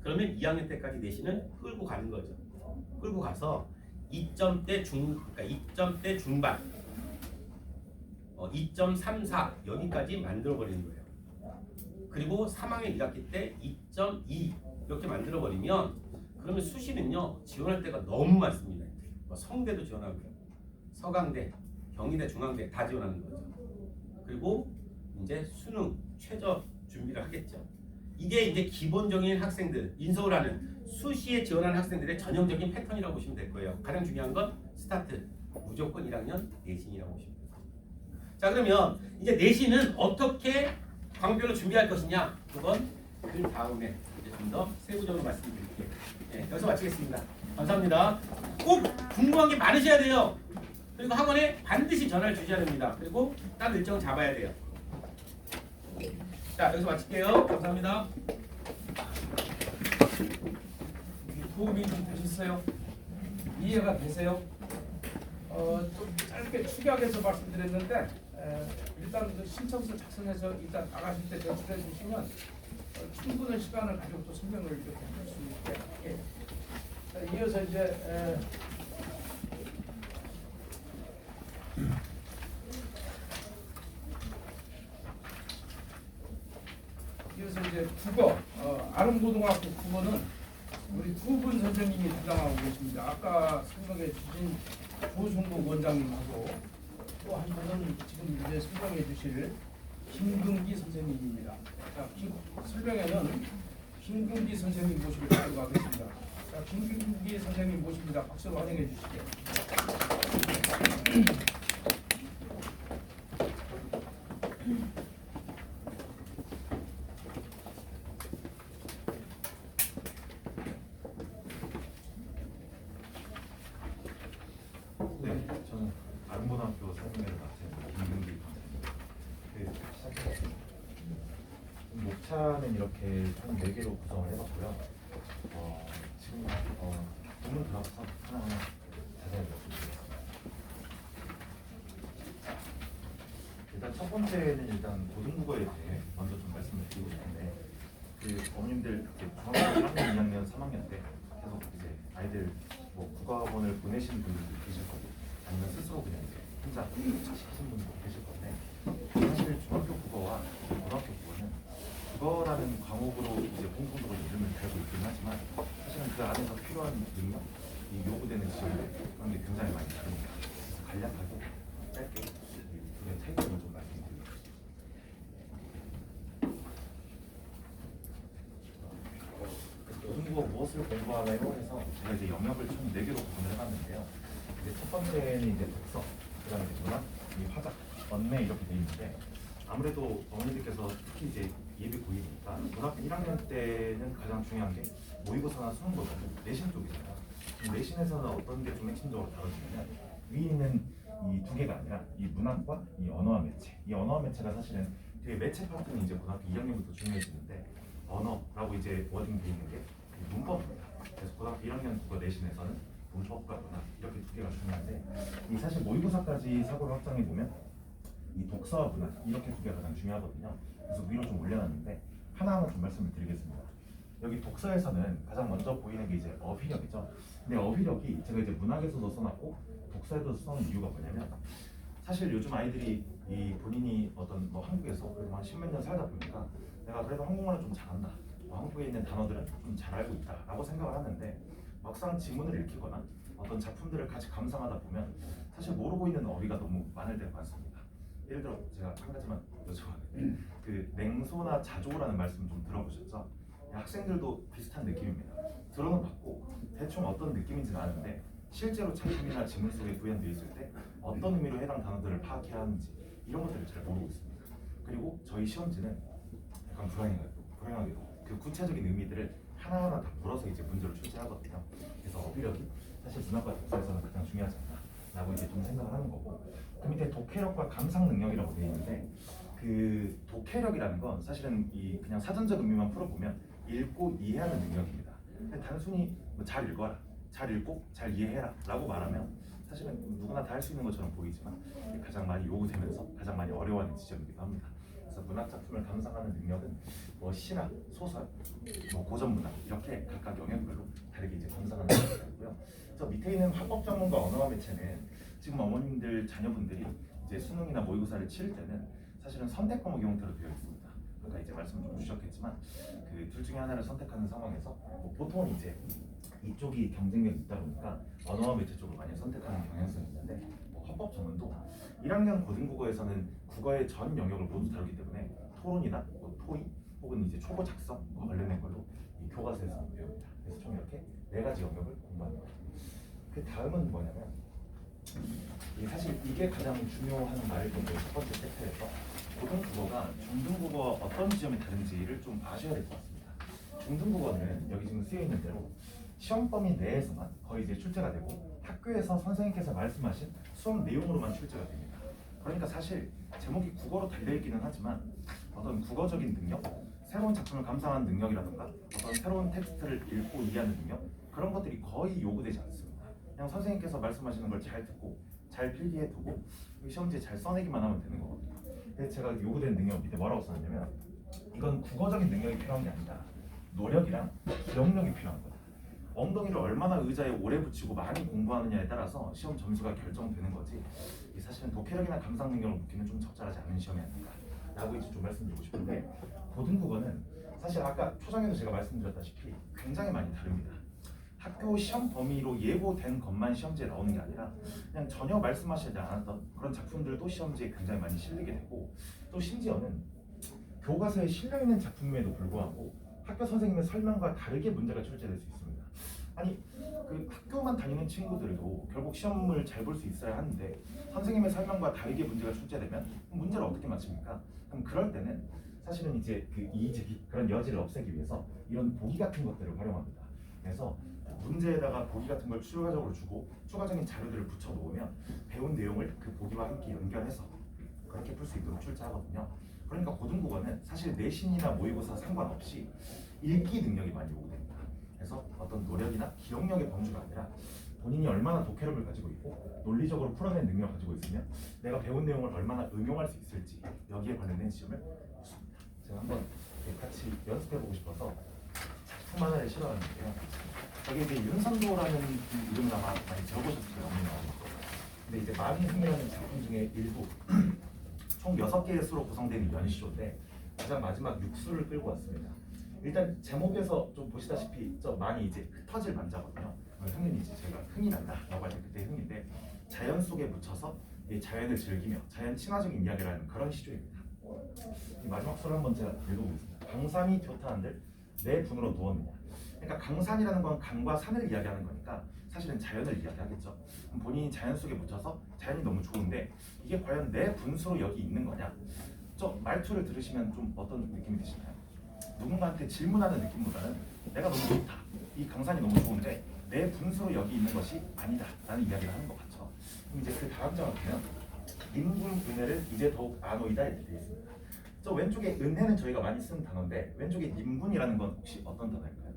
그러면 2학년 때까지 내신은 끌고 가는 거죠. 끌고 가서 2점대 중반, 2.34 여기까지 만들어 버리는 거예요. 그리고 3학년 1학기 때 2.2 이렇게 만들어 버리면 그러면 수시는요 지원할 때가 너무 많습니다. 성대도 지원하고요, 서강대, 경희대, 중앙대 다 지원하는 거죠. 그리고 이제 수능 최저 준비를 하겠죠. 이게 이제 기본적인 학생들, 인서울하는 수시에 지원하는 학생들의 전형적인 패턴이라고 보시면 될 거예요. 가장 중요한 건 스타트, 무조건 1학년 내신이라고 보시면 돼요. 자, 그러면 이제 내신은 어떻게 과목별로 준비할 것이냐, 그건 그 다음에 이제 좀 더 세부적으로 말씀드릴게요. 네, 여기서 마치겠습니다. 감사합니다. 꼭 궁금한 게 많으셔야 돼요. 그리고 학원에 반드시 전화를 주셔야 됩니다. 그리고 다른 일정을 잡아야 돼요. 자, 여기서 마칠게요. 감사합니다. 도움이 좀 되셨어요? 이해가 되세요? 좀 짧게 축약해서 말씀드렸는데 일단 그 신청서 작성해서 일단 나가실 때 제출해 주시면 충분한 시간을 가지고 또 설명을 이렇게 할 수 있게. 예. 자, 이어서 이제 국어, 아름고등학교 국어는 우리 두 분 선생님이 담당하고 계십니다. 아까 설명해 주신 조승국 원장님하고 또 한 분은 지금 이제 설명해 주실 김금기 선생님입니다. 자, 설명에는 김금기 선생님 모시고 가겠습니다. 자, 김금기 선생님 모십니다. 박수로 환영해 주시죠. 네, 저는 아름고등학교 사회공예를 맡은 김경길 강사입니다. 목차는 이렇게 총 4개로 구성을 해봤고요. 지금 본문 들어가서 하나하나 자세히 말씀드리겠습니다. 일단 첫 번째는 일단 고등국어에 대해 먼저 좀 말씀을 드리고 싶은데, 어머님들 중학교 1학년, 2학년, 3학년 때 계속 이제 아이들 국어학원을 보내시는 분들도 계실 거고, 아니면 스스로 그냥 이제 혼자 하시는 분도 계실 건데, 사실 중학교 국어와 고등학교 국어는 국어라는 과목으로 이제 공통적으로 이름을 달고 있긴 하지만, 사실은 그 안에서 필요한 능력, 이 요구되는 지원들 그런 게 굉장히 많이 다릅니다. 그래서 간략하게 짧게 이 두개 차이점을 좀 말씀드리겠습니다. 고등국어 무엇을 공부하나요? 해서 제가 이제 영역을 총 4개로 구분을 해봤는데요. 이제 첫 번째는 이제 독서, 그다음에 문학, 화작, 언매 이렇게 돼 있는데, 아무래도 어머니들께서 특히 이제 예비 고1이니까 고등학교 1학년 때는 가장 중요한 게 모의고사나 수능보다는 내신 쪽이잖아요. 내신에서는 어떤 게 좀 핵심적으로 다뤄지냐면, 위에 있는 이 두 개가 아니라 이 문학과 이 언어와 매체. 이 언어와 매체가 사실은 되게 매체 파트는 이제 고등학교 2학년부터 중요해지는데, 언어라고 이제 워딩 돼 있는 게 문법입니다. 그래서 고등학교 1학년 국어 내신에서는 문법과 문학 이렇게 두 개가 중요한데, 이 사실 모의고사까지 사고를 확장해 보면 이 독서와 문학 이렇게 두 개가 가장 중요하거든요. 그래서 위로 좀 올려놨는데 하나하나 좀 말씀을 드리겠습니다. 여기 독서에서는 가장 먼저 보이는 게 이제 어휘력이죠. 근데 어휘력이 제가 이제 문학에서도 써놨고 독서에도 써놓은 이유가 뭐냐면, 사실 요즘 아이들이 이 본인이 어떤 한국에서 그래도 한 10몇 년 살다 보니까 내가 그래도 한국말을 좀 잘한다, 한국에 있는 단어들은 좀 잘 알고 있다라고 생각을 하는데, 막상 지문을 읽히거나 어떤 작품들을 같이 감상하다 보면 사실 모르고 있는 어휘가 너무 많을 때가 많습니다. 예를 들어 제가 한 가지만 여쭤봤는데, 그 냉소나 자조라는 말씀 좀 들어보셨죠? 학생들도 비슷한 느낌입니다. 들어는 봤고 대충 어떤 느낌인지는 아는데, 실제로 작품이나 지문 속에 구현되어 있을 때 어떤 의미로 해당 단어들을 파악해야 하는지 이런 것들을 잘 모르고 있습니다. 그리고 저희 시험지는 약간 불행하게도 그 구체적인 의미들을 하나하나 다 물어서 이제 문제를 출제하거든요. 그래서 어휘력이 사실 문학과 독서에서는 가장 중요하지 않나라고 이제 좀 생각을 하는 거고, 그 밑에 독해력과 감상 능력이라고 되어 있는데, 그 독해력이라는 건 사실은 이 그냥 사전적 의미만 풀어보면 읽고 이해하는 능력입니다. 근데 단순히 잘 읽어라, 잘 읽고 잘 이해해라라고 말하면 사실은 누구나 다 할 수 있는 것처럼 보이지만 가장 많이 요구되면서 가장 많이 어려워하는 지점이기도 합니다. 그래서 문학 작품을 감상하는 능력은 시나 소설, 고전 문학 이렇게 각각 영역별로 다르게 이제 감상하는 능력이고요. 저 밑에 있는 학법 전문가 언어와 매체는 지금 어머님들 자녀분들이 이제 수능이나 모의고사를 치를 때는 사실은 선택 과목 형태로 되어 있습니다. 아까 이제 말씀 좀 주셨겠지만 그 둘 중에 하나를 선택하는 상황에서 보통은 이제 이쪽이 경쟁력이 있다 보니까 언어와 매체 쪽을 많이 선택하는 경향성이 있는데, 헌법 전문도 1학년 고등국어에서는 국어의 전 영역을 모두 다루기 때문에 토론이나 토의 혹은 이제 초보 작성과 관련된 걸로 이 교과서에서 배웁니다. 그래서 총 이렇게 4가지 영역을 공부하는 거예요. 그 다음은 뭐냐면, 사실 이게 가장 중요한 말일 건데, 첫 번째 챕터에서 고등국어가 중등국어와 어떤 지점이 다른지를 좀 아셔야 될 것 같습니다. 중등국어는 여기 지금 쓰여 있는 대로 시험 범위 내에서만 거의 이제 출제가 되고, 학교에서 선생님께서 말씀하신 수업 내용으로만 출제가 됩니다. 그러니까 사실 제목이 국어로 달려있기는 하지만 어떤 국어적인 능력, 새로운 작품을 감상하는 능력이라든가 어떤 새로운 텍스트를 읽고 이해하는 능력, 그런 것들이 거의 요구되지 않습니다. 그냥 선생님께서 말씀하시는 걸 잘 듣고 잘 필기해두고 시험지에 잘 써내기만 하면 되는 거거든요. 그래서 제가 요구되는 능력 밑에 뭐라고 써놨냐면, 이건 국어적인 능력이 필요한 게 아니라 노력이랑 기억력이 필요한 거다. 엉덩이를 얼마나 의자에 오래 붙이고 많이 공부하느냐에 따라서 시험 점수가 결정되는 거지. 이 사실은 독해력이나 감상 능력을 묻기는 좀 적절하지 않은 시험이 아닌가라고 이제 좀 말씀드리고 싶은데, 고등국어는 사실 아까 초장에도 제가 말씀드렸다시피 굉장히 많이 다릅니다. 학교 시험 범위로 예고된 것만 시험지에 나오는 게 아니라 그냥 전혀 말씀하시지 않았던 그런 작품들도 시험지에 굉장히 많이 실리게 되고, 또 심지어는 교과서에 실려 있는 작품임에도 불구하고 학교 선생님의 설명과 다르게 문제가 출제될 수 있습니다. 아니, 그 학교만 다니는 친구들도 결국 시험을 잘 볼 수 있어야 하는데 선생님의 설명과 다르게 문제가 출제되면 문제를 어떻게 맞춥니까? 그럼 그럴 때는 사실은 이제 그 이의제기, 그런 여지를 없애기 위해서 이런 보기 같은 것들을 활용합니다. 그래서 문제에다가 보기 같은 걸 추가적으로 주고 추가적인 자료들을 붙여 놓으면 배운 내용을 그 보기와 함께 연결해서 그렇게 풀 수 있도록 출제하거든요. 그러니까 고등국어는 사실 내신이나 모의고사 상관없이 읽기 능력이 많이 요구됩니다. 그래서 어떤 노력이나 기억력의 범주가 아니라 본인이 얼마나 독해력을 가지고 있고 논리적으로 풀어낸 능력을 가지고 있으면 내가 배운 내용을 얼마나 응용할 수 있을지, 여기에 관련된 시험을 묻습니다. 제가 한번 같이 연습해보고 싶어서 작품 하나를 실어왔는데요. 여기 이제 윤선도라는 이름을 아마 많이 들어보셨을 없는 나오고, 근데 이제 만흥이라는 작품 중에 일부 총 6개의 수로 구성된 연시조인데 가장 마지막 6수를 끌고 왔습니다. 일단 제목에서 좀 보시다시피 저 많이 이제 흩어질 만자거든요. 흥은 이제 제가 흥이 난다라고 할 때 그때 흥인데, 자연 속에 묻혀서 이 자연을 즐기며 자연 친화적인 이야기를 하는 그런 시조입니다. 이 마지막 수를 한번 제가 읽어보겠습니다. 강산이 교타한들 내 분으로 누웠느냐. 그러니까 강산이라는 건 강과 산을 이야기하는 거니까 사실은 자연을 이야기하겠죠. 그럼 본인이 자연 속에 묻혀서 자연이 너무 좋은데 이게 과연 내 분수로 여기 있는 거냐? 저 말투를 들으시면 좀 어떤 느낌이 드시나요? 누군가한테 질문하는 느낌보다는 내가 너무 좋다, 이 강산이 너무 좋은데 내 분수로 여기 있는 것이 아니다 라는 이야기를 하는 것 같죠. 그럼 이제 그 다음 장을 보면 임금 은혜를 이제 더욱 아노이다 이렇게 되어 있습니다. 저 왼쪽에 은혜는 저희가 많이 쓰는 단어인데 왼쪽에 임금이라는 건 혹시 어떤 단어일까요?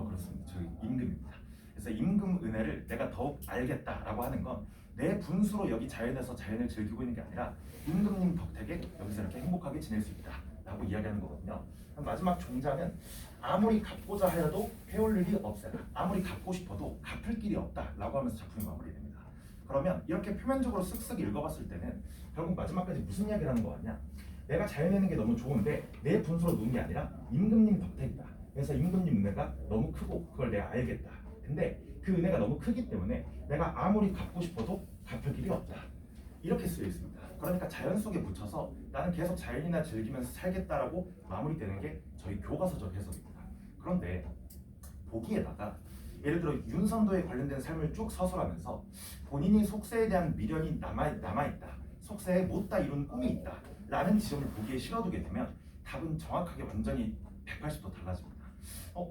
그렇습니다. 저희 임금입니다. 그래서 임금 은혜를 내가 더욱 알겠다라고 하는 건 내 분수로 여기 자연에서 자연을 즐기고 있는 게 아니라 임금님 덕택에 여기서 이렇게 행복하게 지낼 수 있다라고 이야기하는 거거든요. 마지막 종장은 아무리 갚고자 하여도 해올 일이 없애라. 아무리 갚고 싶어도 갚을 길이 없다라고 하면서 작품이 마무리됩니다. 그러면 이렇게 표면적으로 쓱쓱 읽어봤을 때는 결국 마지막까지 무슨 이야기를 하는 거 같냐? 내가 자연에 있는 게 너무 좋은데 내 분수로 노는 게 아니라 임금님 덕택이다. 그래서 임금님 은혜가 너무 크고 그걸 내가 알겠다. 근데 그 은혜가 너무 크기 때문에 내가 아무리 갚고 싶어도 갚을 길이 없다. 이렇게 쓰여 있습니다. 그러니까 자연 속에 묻혀서 나는 계속 자연이나 즐기면서 살겠다라고 마무리되는 게 저희 교과서적 해석입니다. 그런데 보기에다가 예를 들어 윤선도에 관련된 삶을 쭉 서술하면서 본인이 속세에 대한 미련이 남아있다, 속세에 못다 이룬 꿈이 있다 라는 지점을 보기에 실어두게 되면 답은 정확하게 완전히 180도 달라집니다.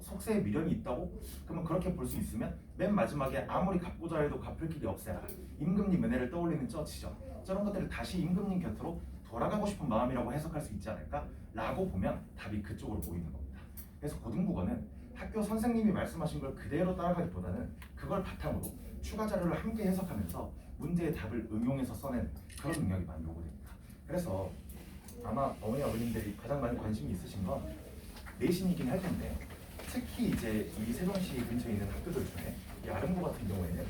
속세에 미련이 있다고? 그러면 그렇게 볼 수 있으면 맨 마지막에 아무리 갚고자 해도 갚을 길이 없애라, 임금님 은혜를 떠올리는 저 지점, 저런 것들을 다시 임금님 곁으로 돌아가고 싶은 마음이라고 해석할 수 있지 않을까? 라고 보면 답이 그쪽으로 보이는 겁니다. 그래서 고등국어는 학교 선생님이 말씀하신 걸 그대로 따라가기보다는 그걸 바탕으로 추가 자료를 함께 해석하면서 문제의 답을 응용해서 써낸 그런 능력이 많이 요구됩니다. 그래서 아마 어머니 아버님들이 가장 많이 관심이 있으신 건 내신이긴 할 텐데, 특히 이제 이 세종시 근처에 있는 학교들 중에 이 아름고 같은 경우에는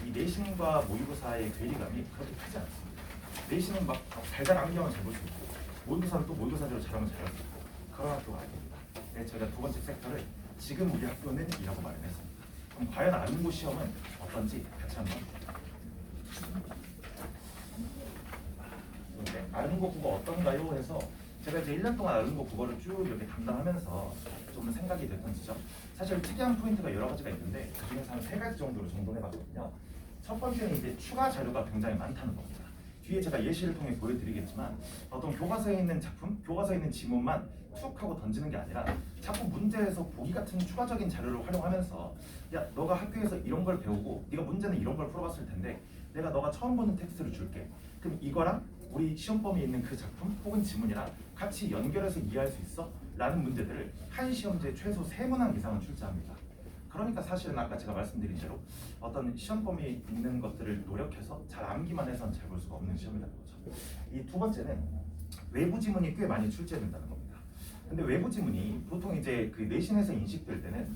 이 내신과 모의고사의 괴리감이 그렇게 크지 않습니다. 내신은 막 달달한 안경을 잘 볼 수 있고 모의고사는 또 모의고사대로 잘하면 잘할 수 있고 그런 학교가 아닙니다. 그래서 저희가 두 번째 섹터를 지금 우리 학교는 이라고 마련했습니다. 그럼 과연 아름고 시험은 어떤지 같이 한번 아름고 국어 어떤가요? 해서 제가 이제 1년 동안 아름고 국어를 쭉 이렇게 담당하면서 좀 생각이 됐던 지점, 사실 특이한 포인트가 여러 가지가 있는데 그중에서 한 3가지 정도로 정돈해봤거든요. 첫 번째는 이제 추가 자료가 굉장히 많다는 겁니다. 뒤에 제가 예시를 통해 보여드리겠지만 어떤 교과서에 있는 작품, 교과서에 있는 지문만 툭 하고 던지는 게 아니라 자꾸 문제에서 보기 같은 추가적인 자료를 활용하면서 야, 너가 학교에서 이런 걸 배우고 네가 문제는 이런 걸 풀어봤을 텐데 내가 너가 처음 보는 텍스트를 줄게. 그럼 이거랑 우리 시험 범위에 있는 그 작품 혹은 지문이랑 같이 연결해서 이해할 수 있어? 라는 문제들을 한 시험지에 최소 3문항 이상은 출제합니다. 그러니까 사실은 아까 제가 말씀드린 대로 어떤 시험 범위에 있는 것들을 노력해서 잘 암기만 해서는 잘 볼 수가 없는 시험이라는 거죠. 이 두 번째는 외부 지문이 꽤 많이 출제된다는 겁니다. 근데 외부 지문이 보통 이제 그 내신에서 인식될 때는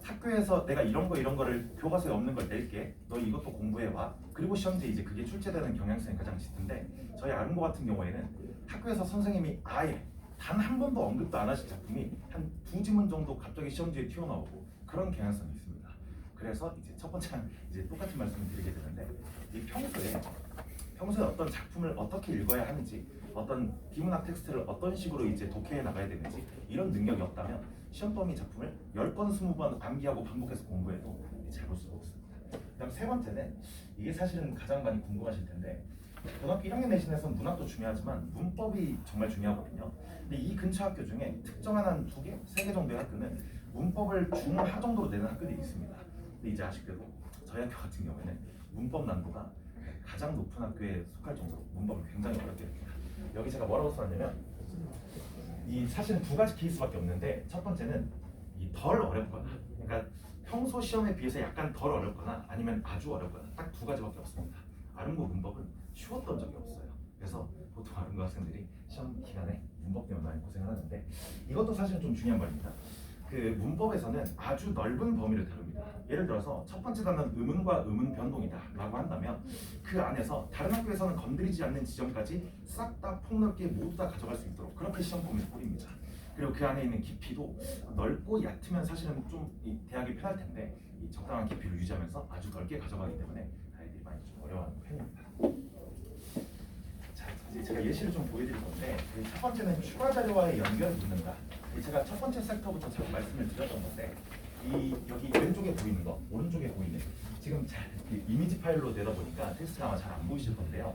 학교에서 내가 이런 거를 교과서에 없는 걸 낼게. 너 이것도 공부해 와. 그리고 시험지에 이제 그게 출제되는 경향성이 가장 짙은데 저희 아름고 같은 경우에는 학교에서 선생님이 아예 단 한 번도 언급도 안 하신 작품이 한 2지문 정도 갑자기 시험지에 튀어나오고 그런 경향성이 있습니다. 그래서 이제 첫 번째 이제 똑같은 말씀을 드리게 되는데 이 평소에 어떤 작품을 어떻게 읽어야 하는지 어떤 비문학 텍스트를 어떤 식으로 이제 독해해 나가야 되는지 이런 능력이 없다면 시험 범위 작품을 10번, 20번 암기하고 반복해서 공부해도 잘 볼 수가 없습니다. 그다음 세 번째는 이게 사실은 가장 많이 궁금하실 텐데 고등학교 1학년 내신에서는 문학도 중요하지만 문법이 정말 중요하거든요. 근데 이 근처 학교 중에 특정한 한 2개, 3개 정도의 학교는 문법을 중하 정도로 내는 학교들이 있습니다. 근데 이제 아쉽게도 저희 학교 같은 경우에는 문법 난도가 가장 높은 학교에 속할 정도로 문법을 굉장히 어렵게 됩니다. 여기 제가 뭐라고 써놨냐면 이 사실은 2가지 케이스밖에 없는데 첫 번째는 이 덜 어렵거나 그러니까 평소 시험에 비해서 약간 덜 어렵거나 아니면 아주 어렵거나 딱 2가지밖에 없습니다. 아름고 문법은 쉬웠던 적이 없어요. 그래서 보통 아름고 학생들이 시험 기간에 문법 때문에 많이 고생을 하는데 이것도 사실은 좀 중요한 말입니다. 그 문법에서는 아주 넓은 범위를 다룹니다. 예를 들어서 첫 번째 단어는 음운과 음운 변동이다 라고 한다면 그 안에서 다른 학교에서는 건드리지 않는 지점까지 싹 다 폭넓게 모두 다 가져갈 수 있도록 그렇게 시험 범위를 꾸립니다. 그리고 그 안에 있는 깊이도 넓고 얕으면 사실은 좀 대학이 편할 텐데 이 적당한 깊이를 유지하면서 아주 넓게 가져가기 때문에 아이들이 많이 좀 어려워하는 편입니다. 자, 이제 제가 예시를 좀 보여드릴 건데 첫 번째는 추가 자료와의 연결을 묻는다. 제가 첫 번째 섹터부터 자꾸 말씀을 드렸던 건데 이 여기 왼쪽에 보이는 거, 오른쪽에 보이는 지금 잘 이미지 파일로 되다 보니까 텍스트가 아마 잘 안 보이실 건데요.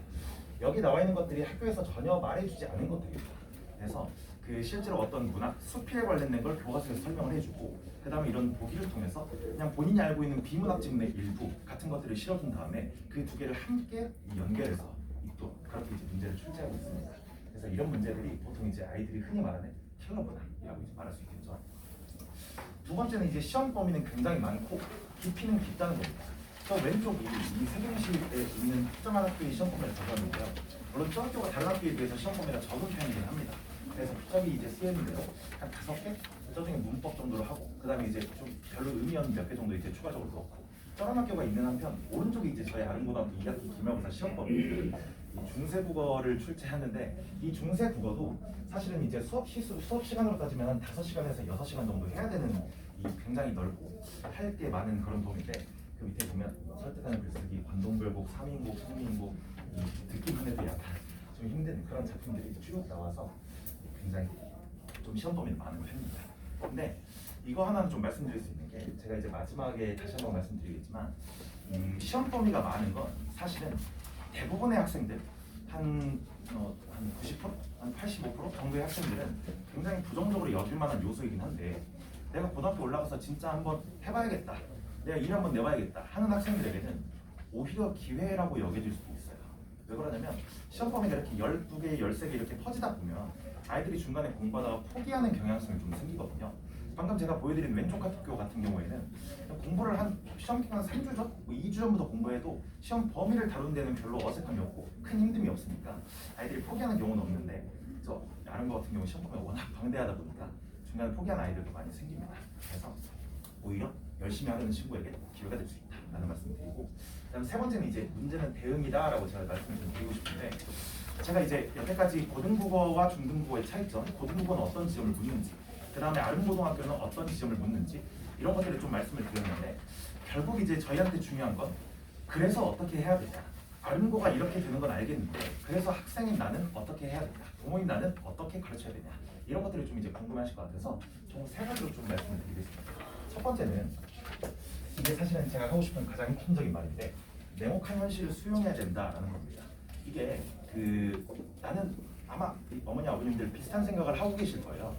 여기 나와 있는 것들이 학교에서 전혀 말해주지 않은 것들입니다. 그래서 그 실제로 어떤 문학 수필에 관련된 걸 교과서에서 설명을 해주고 그 다음에 이런 보기를 통해서 그냥 본인이 알고 있는 비문학 지문의 일부 같은 것들을 실어준 다음에 그 2개를 함께 연결해서 읽도록 그렇게 이제 문제를 출제하고 있습니다. 그래서 이런 문제들이 보통 이제 아이들이 흔히 말하는 킬러 문항이라고 이제 말할 수 있겠죠. 두 번째는 이제 시험 범위는 굉장히 많고 깊이는 깊다는 겁니다. 저 왼쪽이 이 세경시에 있는 특정한 학교의 시험 범위를 적었는데요. 물론 저 학교가 다른 학교에 비해서 시험 범위가 적은 편이긴 합니다. 그래서 저기 이제 쓰여있는 대로 한 5개, 저 중에 문법 정도로 하고 그 다음에 이제 좀 별로 의미 없는 몇 개 정도 이제 추가적으로 넣고 저런 학교가 있는 한편 오른쪽이 이제 저희 아름고등학교 2학기 기말고사 시험 범위 이 중세국어를 출제하는데 이 중세국어도 사실은 이제 수업 시간으로 따지면 한 5시간에서 6시간 정도 해야 되는 이 굉장히 넓고 할 게 많은 그런 범위인데 그 밑에 보면 설득하는 글쓰기, 관동별곡, 3인곡, 성민곡 듣기만 해도 약간 좀 힘든 그런 작품들이 쭉 나와서 굉장히 좀 시험 범위는 많은 편입니다. 근데 이거 하나는 좀 말씀드릴 수 있는 게 제가 이제 마지막에 다시 한번 말씀드리겠지만 시험 범위가 많은 건 사실은 대부분의 학생들 한 90%? 한 85% 정도의 학생들은 굉장히 부정적으로 여길 만한 요소이긴 한데 내가 고등학교 올라가서 진짜 한번 해봐야겠다 내가 일 한번 내봐야겠다 하는 학생들에게는 오히려 기회라고 여겨질 수도 있어요. 왜 그러냐면 시험 범위가 이렇게 12개, 13개 이렇게 퍼지다 보면 아이들이 중간에 공부하다가 포기하는 경향성이 좀 생기거든요. 방금 제가 보여드린 왼쪽 학교 같은 경우에는 공부를 한 시험 기간 3주 전, 2주 전부터 공부해도 시험 범위를 다루는 데는 별로 어색함이 없고 큰 힘듦이 없으니까 아이들이 포기하는 경우는 없는데 저 아름고 같은 경우 시험 범위가 워낙 방대하다 보니까 중간에 포기하는 아이들도 많이 생깁니다. 그래서 오히려 열심히 하려는 친구에게 기회가 될 수 있다라는 말씀을 드리고 그다음 세 번째는 이제 문제는 대응이다라고 제가 말씀을 좀 드리고 싶은데 제가 이제 여태까지 고등국어와 중등국어의 차이점, 고등국어는 어떤 지점을 묻는지 그 다음에 아름고등학교는 어떤 지점을 묻는지 이런 것들을 좀 말씀을 드렸는데 결국 이제 저희한테 중요한 건 그래서 어떻게 해야 되냐 아름고가 이렇게 되는 건 알겠는데 그래서 학생인 나는 어떻게 해야 되냐 부모인 나는 어떻게 가르쳐야 되냐 이런 것들을 좀 이제 궁금해하실 것 같아서 총 3가지로 좀 말씀을 드리겠습니다. 첫 번째는 이게 사실은 제가 하고 싶은 가장 핵심적인 말인데 냉혹한 현실을 수용해야 된다라는 겁니다. 이게 나는 아마 어머니 아버님들 비슷한 생각을 하고 계실 거예요.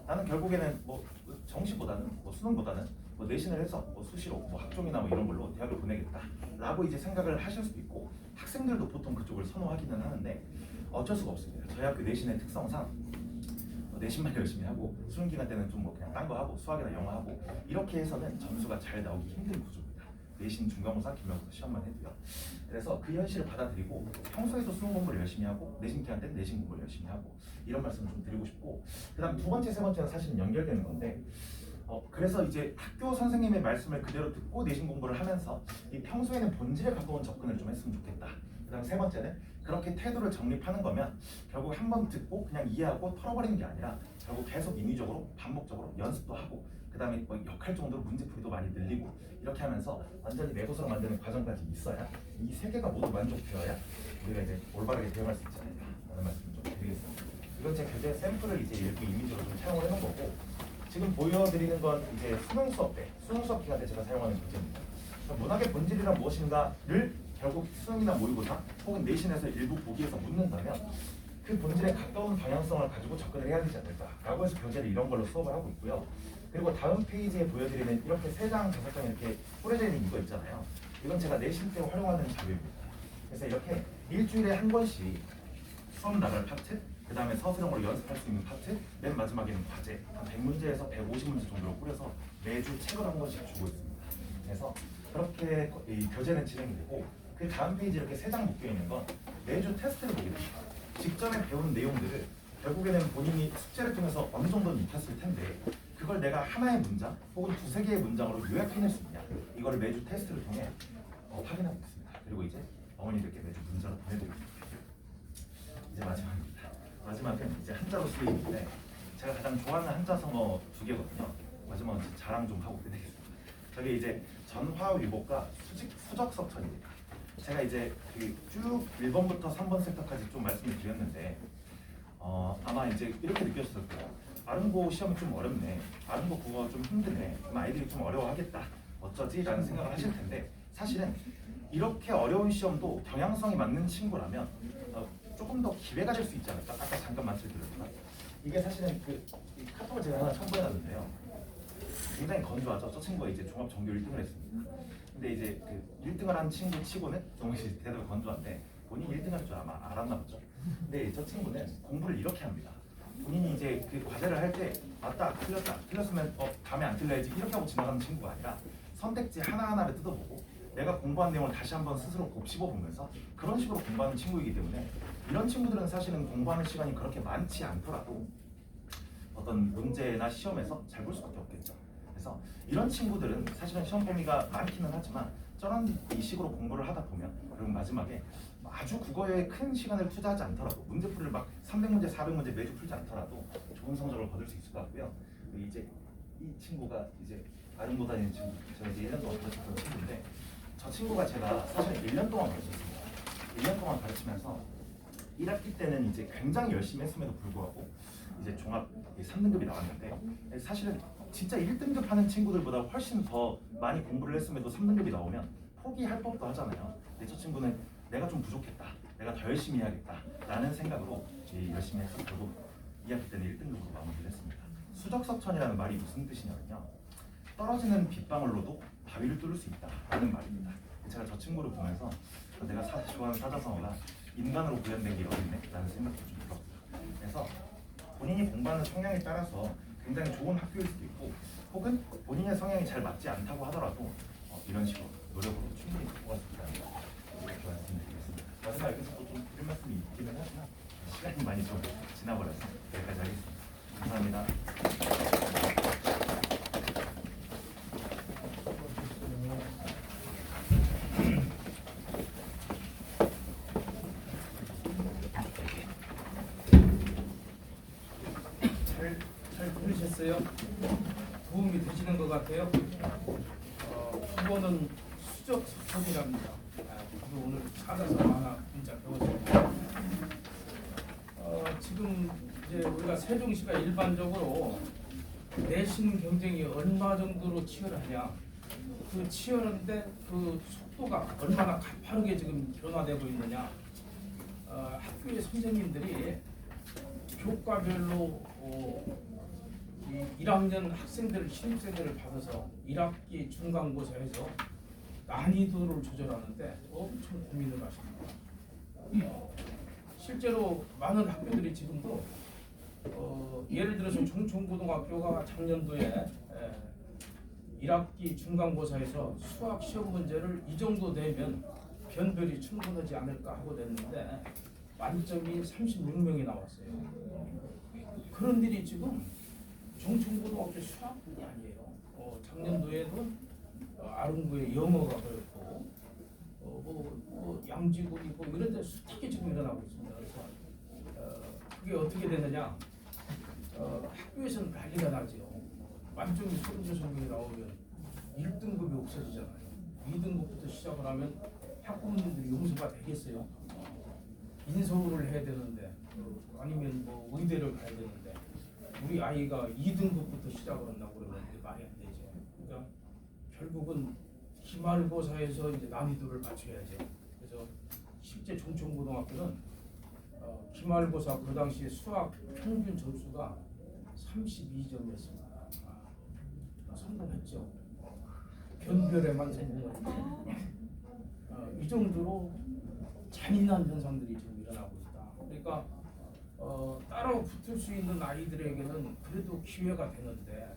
나는 결국에는 뭐 정시보다는 뭐 수능보다는 뭐 내신을 해서 뭐 수시로 뭐 학종이나 뭐 이런 걸로 대학을 보내겠다라고 이제 생각을 하실 수도 있고 학생들도 보통 그쪽을 선호하기는 하는데 어쩔 수가 없습니다. 저희 학교 내신의 특성상 내신만 열심히 하고 수능 기간 때는 좀 뭐 그냥 딴 거 하고 수학이나 영어 하고 이렇게 해서는 점수가 잘 나오기 힘든 구조입니다. 내신 중간고사 기말고사 시험만 해도요. 그래서 그 현실을 받아들이고 평소에도 수능 공부를 열심히 하고 내신 기간 때는 내신 공부를 열심히 하고 이런 말씀을 좀 드리고 싶고, 그다음 두 번째, 세 번째는 사실은 연결되는 건데 그래서 이제 학교 선생님의 말씀을 그대로 듣고 내신 공부를 하면서 이 평소에는 본질에 가까운 접근을 좀 했으면 좋겠다. 그다음 세 번째는 그렇게 태도를 정립하는 거면 결국 한 번 듣고 그냥 이해하고 털어버리는 게 아니라 결국 계속 인위적으로 반복적으로 연습도 하고 그다음에 뭐 역할 정도로 문제풀이도 많이 늘리고 이렇게 하면서 완전히 내고서를 만드는 과정까지 있어야 이 세 개가 모두 만족되어야 우리가 이제 올바르게 대응할 수 있지 않을까 라는 말씀을 좀 드리겠습니다. 이건 제 교재 샘플을 이제 일부 이미지로 좀 사용을 해놓은 거고, 지금 보여드리는 건 이제 수능 수업 기간 때 제가 사용하는 교재입니다. 그러니까 문학의 본질이란 무엇인가를 결국 수능이나 모의고사 혹은 내신에서 일부 보기에서 묻는다면 그 본질에 가까운 방향성을 가지고 접근을 해야 되지 않을까라고 해서 교재를 이런 걸로 수업을 하고 있고요. 그리고 다음 페이지에 보여드리는 이렇게 3장, 5장 이렇게 뿌려져 있는 이거 있잖아요. 이건 제가 내신 때 활용하는 자료입니다. 그래서 이렇게 일주일에 한 번씩 수업 나갈 파트, 그 다음에 서술형으로 연습할 수 있는 파트, 맨 마지막에는 과제 한 100문제에서 150문제 정도로 꾸려서 매주 책을 한 권씩 주고 있습니다. 그래서 그렇게 이 교재는 진행이 되고, 그 다음 페이지 이렇게 3장 묶여 있는 건 매주 테스트를 보게 됩니다. 직전에 배운 내용들을 결국에는 본인이 숙제를 통해서 어느 정도는 익혔을 텐데 그걸 내가 하나의 문장 혹은 2-3개의 문장으로 요약해낼 수 있냐, 이거를 매주 테스트를 통해 확인하고 있습니다. 그리고 이제 어머니들께 매주 문자로 보내드리고 있습니다. 이제 마지막입니다. 마지막은 이제 한자로 쓰이는데 제가 가장 좋아하는 한자 성어 2개거든요. 마지막은 자랑 좀 하고 끝내겠습니다. 저게 이제 전화위복과 수적석천입니다. 제가 이제 쭉 1번부터 3번 섹터까지 좀 말씀을 드렸는데 아마 이제 이렇게 느꼈을 거예요. 아름고 시험이 좀 어렵네, 아름고 국어가 좀 힘드네, 그럼 아이들이 좀 어려워하겠다, 어쩌지? 라는 생각을 하실 텐데, 사실은 이렇게 어려운 시험도 경향성이 맞는 친구라면 조금 더 기회가 될 수 있지 않을까? 아까 잠깐 말씀드렸지만 이게 사실은 이 카톡을 제가 하나 첨부해놨는데요. 굉장히 건조하죠. 저 친구가 이제 종합 전교 1등을 했습니다. 근데 이제 그 1등을 한 친구 치고는 정말 대답이 건조한데 본인이 1등 할 줄 아마 알았나 보죠. 근데 저 친구는 공부를 이렇게 합니다. 본인이 이제 그 과제를 할 때 맞다, 틀렸다, 틀렸으면 다음에 안 틀려야지 이렇게 하고 지나가는 친구가 아니라 선택지 하나하나를 뜯어보고 내가 공부한 내용을 다시 한번 스스로 곱씹어보면서 그런 식으로 공부하는 친구이기 때문에 이런 친구들은 사실은 공부하는 시간이 그렇게 많지 않더라도 어떤 문제나 시험에서 잘 볼 수밖에 없겠죠. 그래서 이런 친구들은 사실은 시험 범위가 많기는 하지만 저런 이 식으로 공부를 하다 보면 그리고 마지막에 아주 국어에 큰 시간을 투자하지 않더라도 문제풀이를 막 300문제, 400문제 매주 풀지 않더라도 좋은 성적을 거둘 수 있을 것 같고요. 이제 이 친구가 이제 아름고 다니는 친구, 제가 이제 1년 동안 가르쳤던 친구인데 저 친구가 제가 사실 1년 동안 가르쳤습니다. 1년 동안 가르치면서 1학기 때는 이제 굉장히 열심히 했음에도 불구하고 이제 종합 3등급이 나왔는데 사실은 진짜 1등급 하는 친구들보다 훨씬 더 많이 공부를 했음에도 3등급이 나오면 포기할 법도 하잖아요. 근데 저 친구는 내가 좀 부족했다, 내가 더 열심히 해야겠다 라는 생각으로 열심히 해서 결국 2학기 때는 1등급으로 마무리를 했습니다. 수적석천이라는 말이 무슨 뜻이냐면요, 떨어지는 빗방울로도 바위를 뚫을 수 있다라는 말입니다. 제가 저 친구를 보면서 내가 좋아하는 사자성어가 인간으로 구현된 게 어딨네 라는 생각도 좀 들었어요. 그래서 본인이 공부하는 성향에 따라서 굉장히 좋은 학교일 수도 있고 혹은 본인의 성향이 잘 맞지 않다고 하더라도 이런 식으로 노력으로 충분히 공부할 수 있다는 거 이렇게 말씀드리겠습니다. 마지막에 좀 드릴 말씀이 있기는 하지만 시간이 많이 좀 지나버려서 여기까지 하겠습니다. 감사합니다. 잘 들으셨어요? 도움이 되시는 것 같아요. 9번은 수적석천이랍니다. 저도 오늘 찾아서 하나 진짜 배웠습니다. 지금 이제 우리가 세종시가 일반적으로 내신 경쟁이 얼마 정도로 치열하냐, 그 치열한데 그 속도가 얼마나 가파르게 지금 변화되고 있느냐, 학교의 선생님들이 교과별로 1학년 학생들 신입생들을 받아서 1학기 중간고사에서 난이도를 조절하는데 엄청 고민을 하십니다. 실제로 많은 학교들이 지금도 예를 들어서 종천고등학교가 작년도에 1학기 중간고사에서 수학 시험 문제를 이 정도 내면 변별이 충분하지 않을까 하고 냈는데 만점이 36명이 나왔어요. 그런 일이 지금 종천고등학교 수학뿐이 아니에요. 작년도에도 아릉구의 영어가 그렇고 양지구 있고 이런 데 수탁이 지금 일어나고 있습니다. 그래서 그게 어떻게 되느냐? 학교에서는 난리가 나죠. 만점이 36명이 나오면 1등급이 없어지잖아요. 2등급부터 시작을 하면 학부모님들이 용서가 되겠어요? 인서울을 해야 되는데 아니면 뭐 의대를 가야 되는데 우리 아이가 2등급부터 시작을 한다고 그러면 말이 안 되죠. 그러니까 결국은 기말고사에서 이제 난이도를 맞춰야죠. 그래서 실제 종천고등학교는 기말고사 그 당시에 수학 평균 점수가 32점이었습니다. 성공했죠. 변별에만 성공했죠. 이 정도로 잔인한 현상들이 지금 일어나고 있다. 그러니까 따라 붙을 수 있는 아이들에게는 그래도 기회가 되는데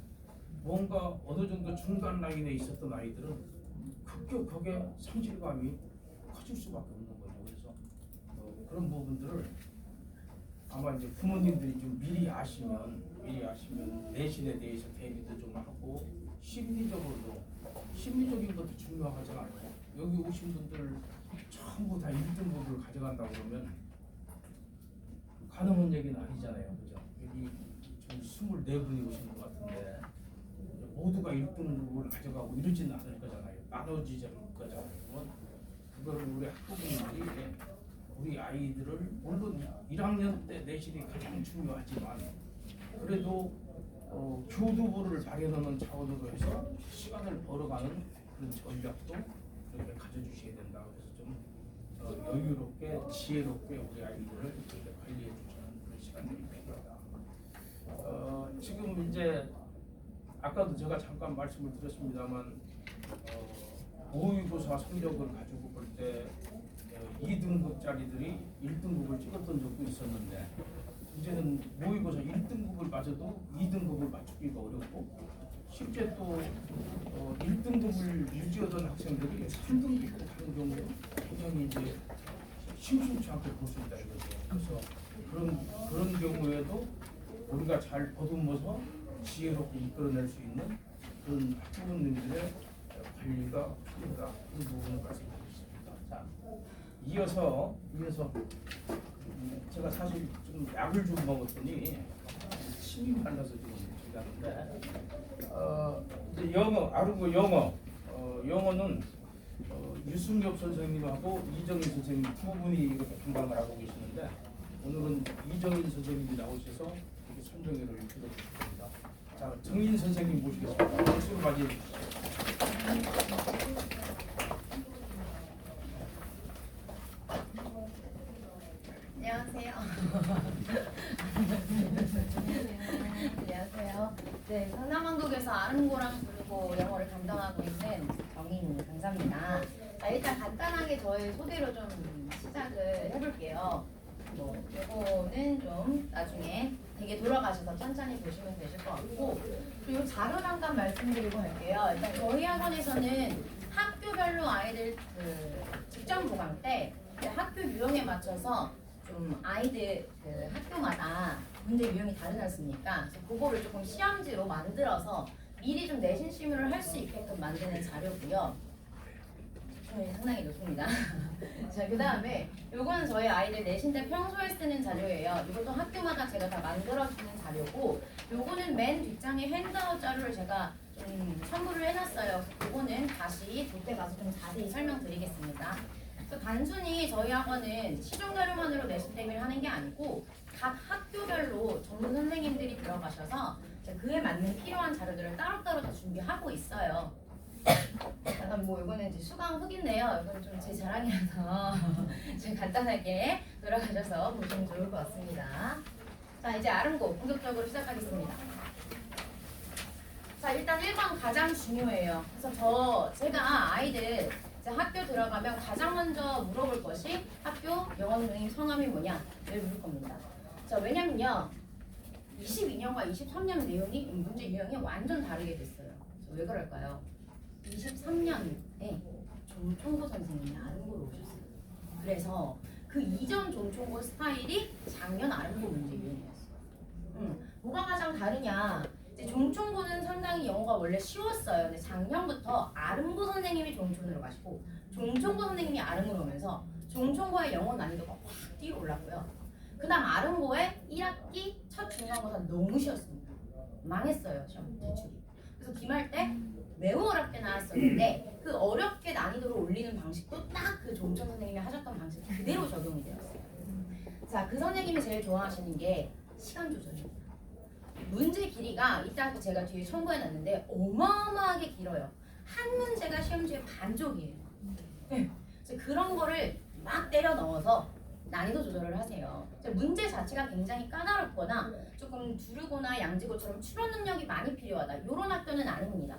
뭔가 어느 정도 중간 라인에 있었던 아이들은 급격하게 상실감이 커질 수밖에 없는 거죠. 그래서 그런 부분들을 아마 이제 부모님들이 좀 미리 아시면 내신에 대해서 대비도 좀 하고 심리적인 것도 중요하잖아요. 여기 오신 분들 전부 다 1등급을 가져간다고 그러면 가능한 얘기는 아니잖아요. 그죠? 여기 지금 24분이 오신 것 같은데 모두가 1등급을 가져가고 이러지는 않을 거잖아요. 나눠지지 않을 거잖아요. 그거를 우리 학부모님들이 우리 아이들을 물론 1학년 때 내신이 가장 중요하지만 그래도 교두부를 마련하는 차원으로 해서 시간을 벌어가는 그런 전략도 이렇게 가져주셔야 된다. 그래서 좀 여유롭게 지혜롭게 우리 아이들을 이렇게 관리해 주시는 그런 시간들이 필요하다. 지금 이제 아까도 제가 잠깐 말씀을 드렸습니다만 모의고사 성적을 가지고 볼 때 2등급짜리들이 1등급을 찍었던 적도 있었는데 이제는 모의고사 1등급을 맞아도 2등급을 맞추기가 어렵고 실제 또 1등급을 유지하던 학생들이 3등급으로 가는 경우도 굉장히 이제 심심치 않게 볼 수 있다 이거죠. 그래서 그런 경우에도 우리가 잘 보듬어서 지혜롭게 이끌어낼 수 있는 그런 학부모님들의 관리가 필요하다. 이 부분을 말씀드리겠습니다. 자, 이어서 제가 사실 좀 약을 좀 먹었더니 침이 말라서 지금 얘기하는데 이제 영어 아르고 영어는 유승엽 선생님하고 이정인 선생님 두 분이 이렇게 담당을 하고 계시는데 오늘은 이정인 선생님이 나오셔서 이렇게 설명회를 들어주셨습니다. 자, 정인 선생님 모시겠습니다. 박수로 맞이해 주시죠. 안녕하세요. 안녕하세요. 네, 상남한국에서 아름고랑 부르고 영어를 담당하고 있는 정인 강사입니다. 자, 일단 간단하게 저의 소개로 좀 시작을 해볼게요. 이거는 좀 나중에 되게 돌아가셔서 천천히 보시면 되실 것 같고 그리고 자료 잠깐 말씀드리고 할게요. 일단 저희 학원에서는 학교별로 아이들 직전 보강 때 학교 유형에 맞춰서 좀 아이들 학교마다 문제 유형이 다르지 않습니까? 그래서 그거를 조금 시험지로 만들어서 미리 좀 내신 시뮬을 할 수 있게끔 만드는 자료고요. 상당히 높습니다. 자, 그 다음에 요거는 저희 아이들 내신 때 평소에 쓰는 자료예요. 이것도 학교마다 제가 다 만들어주는 자료고 요거는 맨 뒷장에 핸드아웃 자료를 제가 좀 첨부를 해놨어요. 요거는 다시 그때 가서 좀 자세히 설명드리겠습니다. 그래서 단순히 저희 학원은 시중 자료만으로 내신 대비를 하는 게 아니고 각 학교별로 전문 선생님들이 들어가셔서 그에 맞는 필요한 자료들을 따로따로 다 준비하고 있어요. 약간 이거는 이제 수강 후기인데요. 이건 좀 제 자랑이라서 좀 간단하게 돌아가셔서 보시면 좋을 것 같습니다. 자, 이제 아름고 본격적으로 시작하겠습니다. 자, 일단 1번 가장 중요해요. 그래서 제가 아이들 학교 들어가면 가장 먼저 물어볼 것이 학교 영어 선생님 성함이 뭐냐를 물을 겁니다. 자, 왜냐면요. 22년과 23년 내용이 문제 유형이 완전 다르게 됐어요. 왜 그럴까요? 23년에 종총고 선생님이 아름고로 오셨어요. 그래서 그 이전 종총고 스타일이 작년 아름고 문제 유행이었어요. 뭐가 가장 다르냐? 이제 종총고는 상당히 영어가 원래 쉬웠어요. 근데 작년부터 아름고 선생님이 종촌으로 가시고 종총고 선생님이 아름으로 오면서 종총고의 영어 난이도가 확 뛰어 올랐고요. 그 다음 아름고의 1학기 첫 중간고사 너무 쉬웠습니다. 망했어요. 시험 대출이. 그래서 기말 때 매우 어렵게 나왔었는데 그 어렵게 난이도를 올리는 방식도 딱 그 종천 선생님이 하셨던 방식 그대로 적용이 되었어요. 자, 그 선생님이 제일 좋아하시는 게 시간 조절입니다. 문제 길이가 이따 제가 뒤에 첨부해놨는데 어마어마하게 길어요. 한 문제가 시험지의 반쪽이에요. 그래서 그런 거를 막 때려 넣어서 난이도 조절을 하세요. 문제 자체가 굉장히 까다롭거나 조금 두르거나 양지고처럼 추론 능력이 많이 필요하다. 이런 학교는 아닙니다.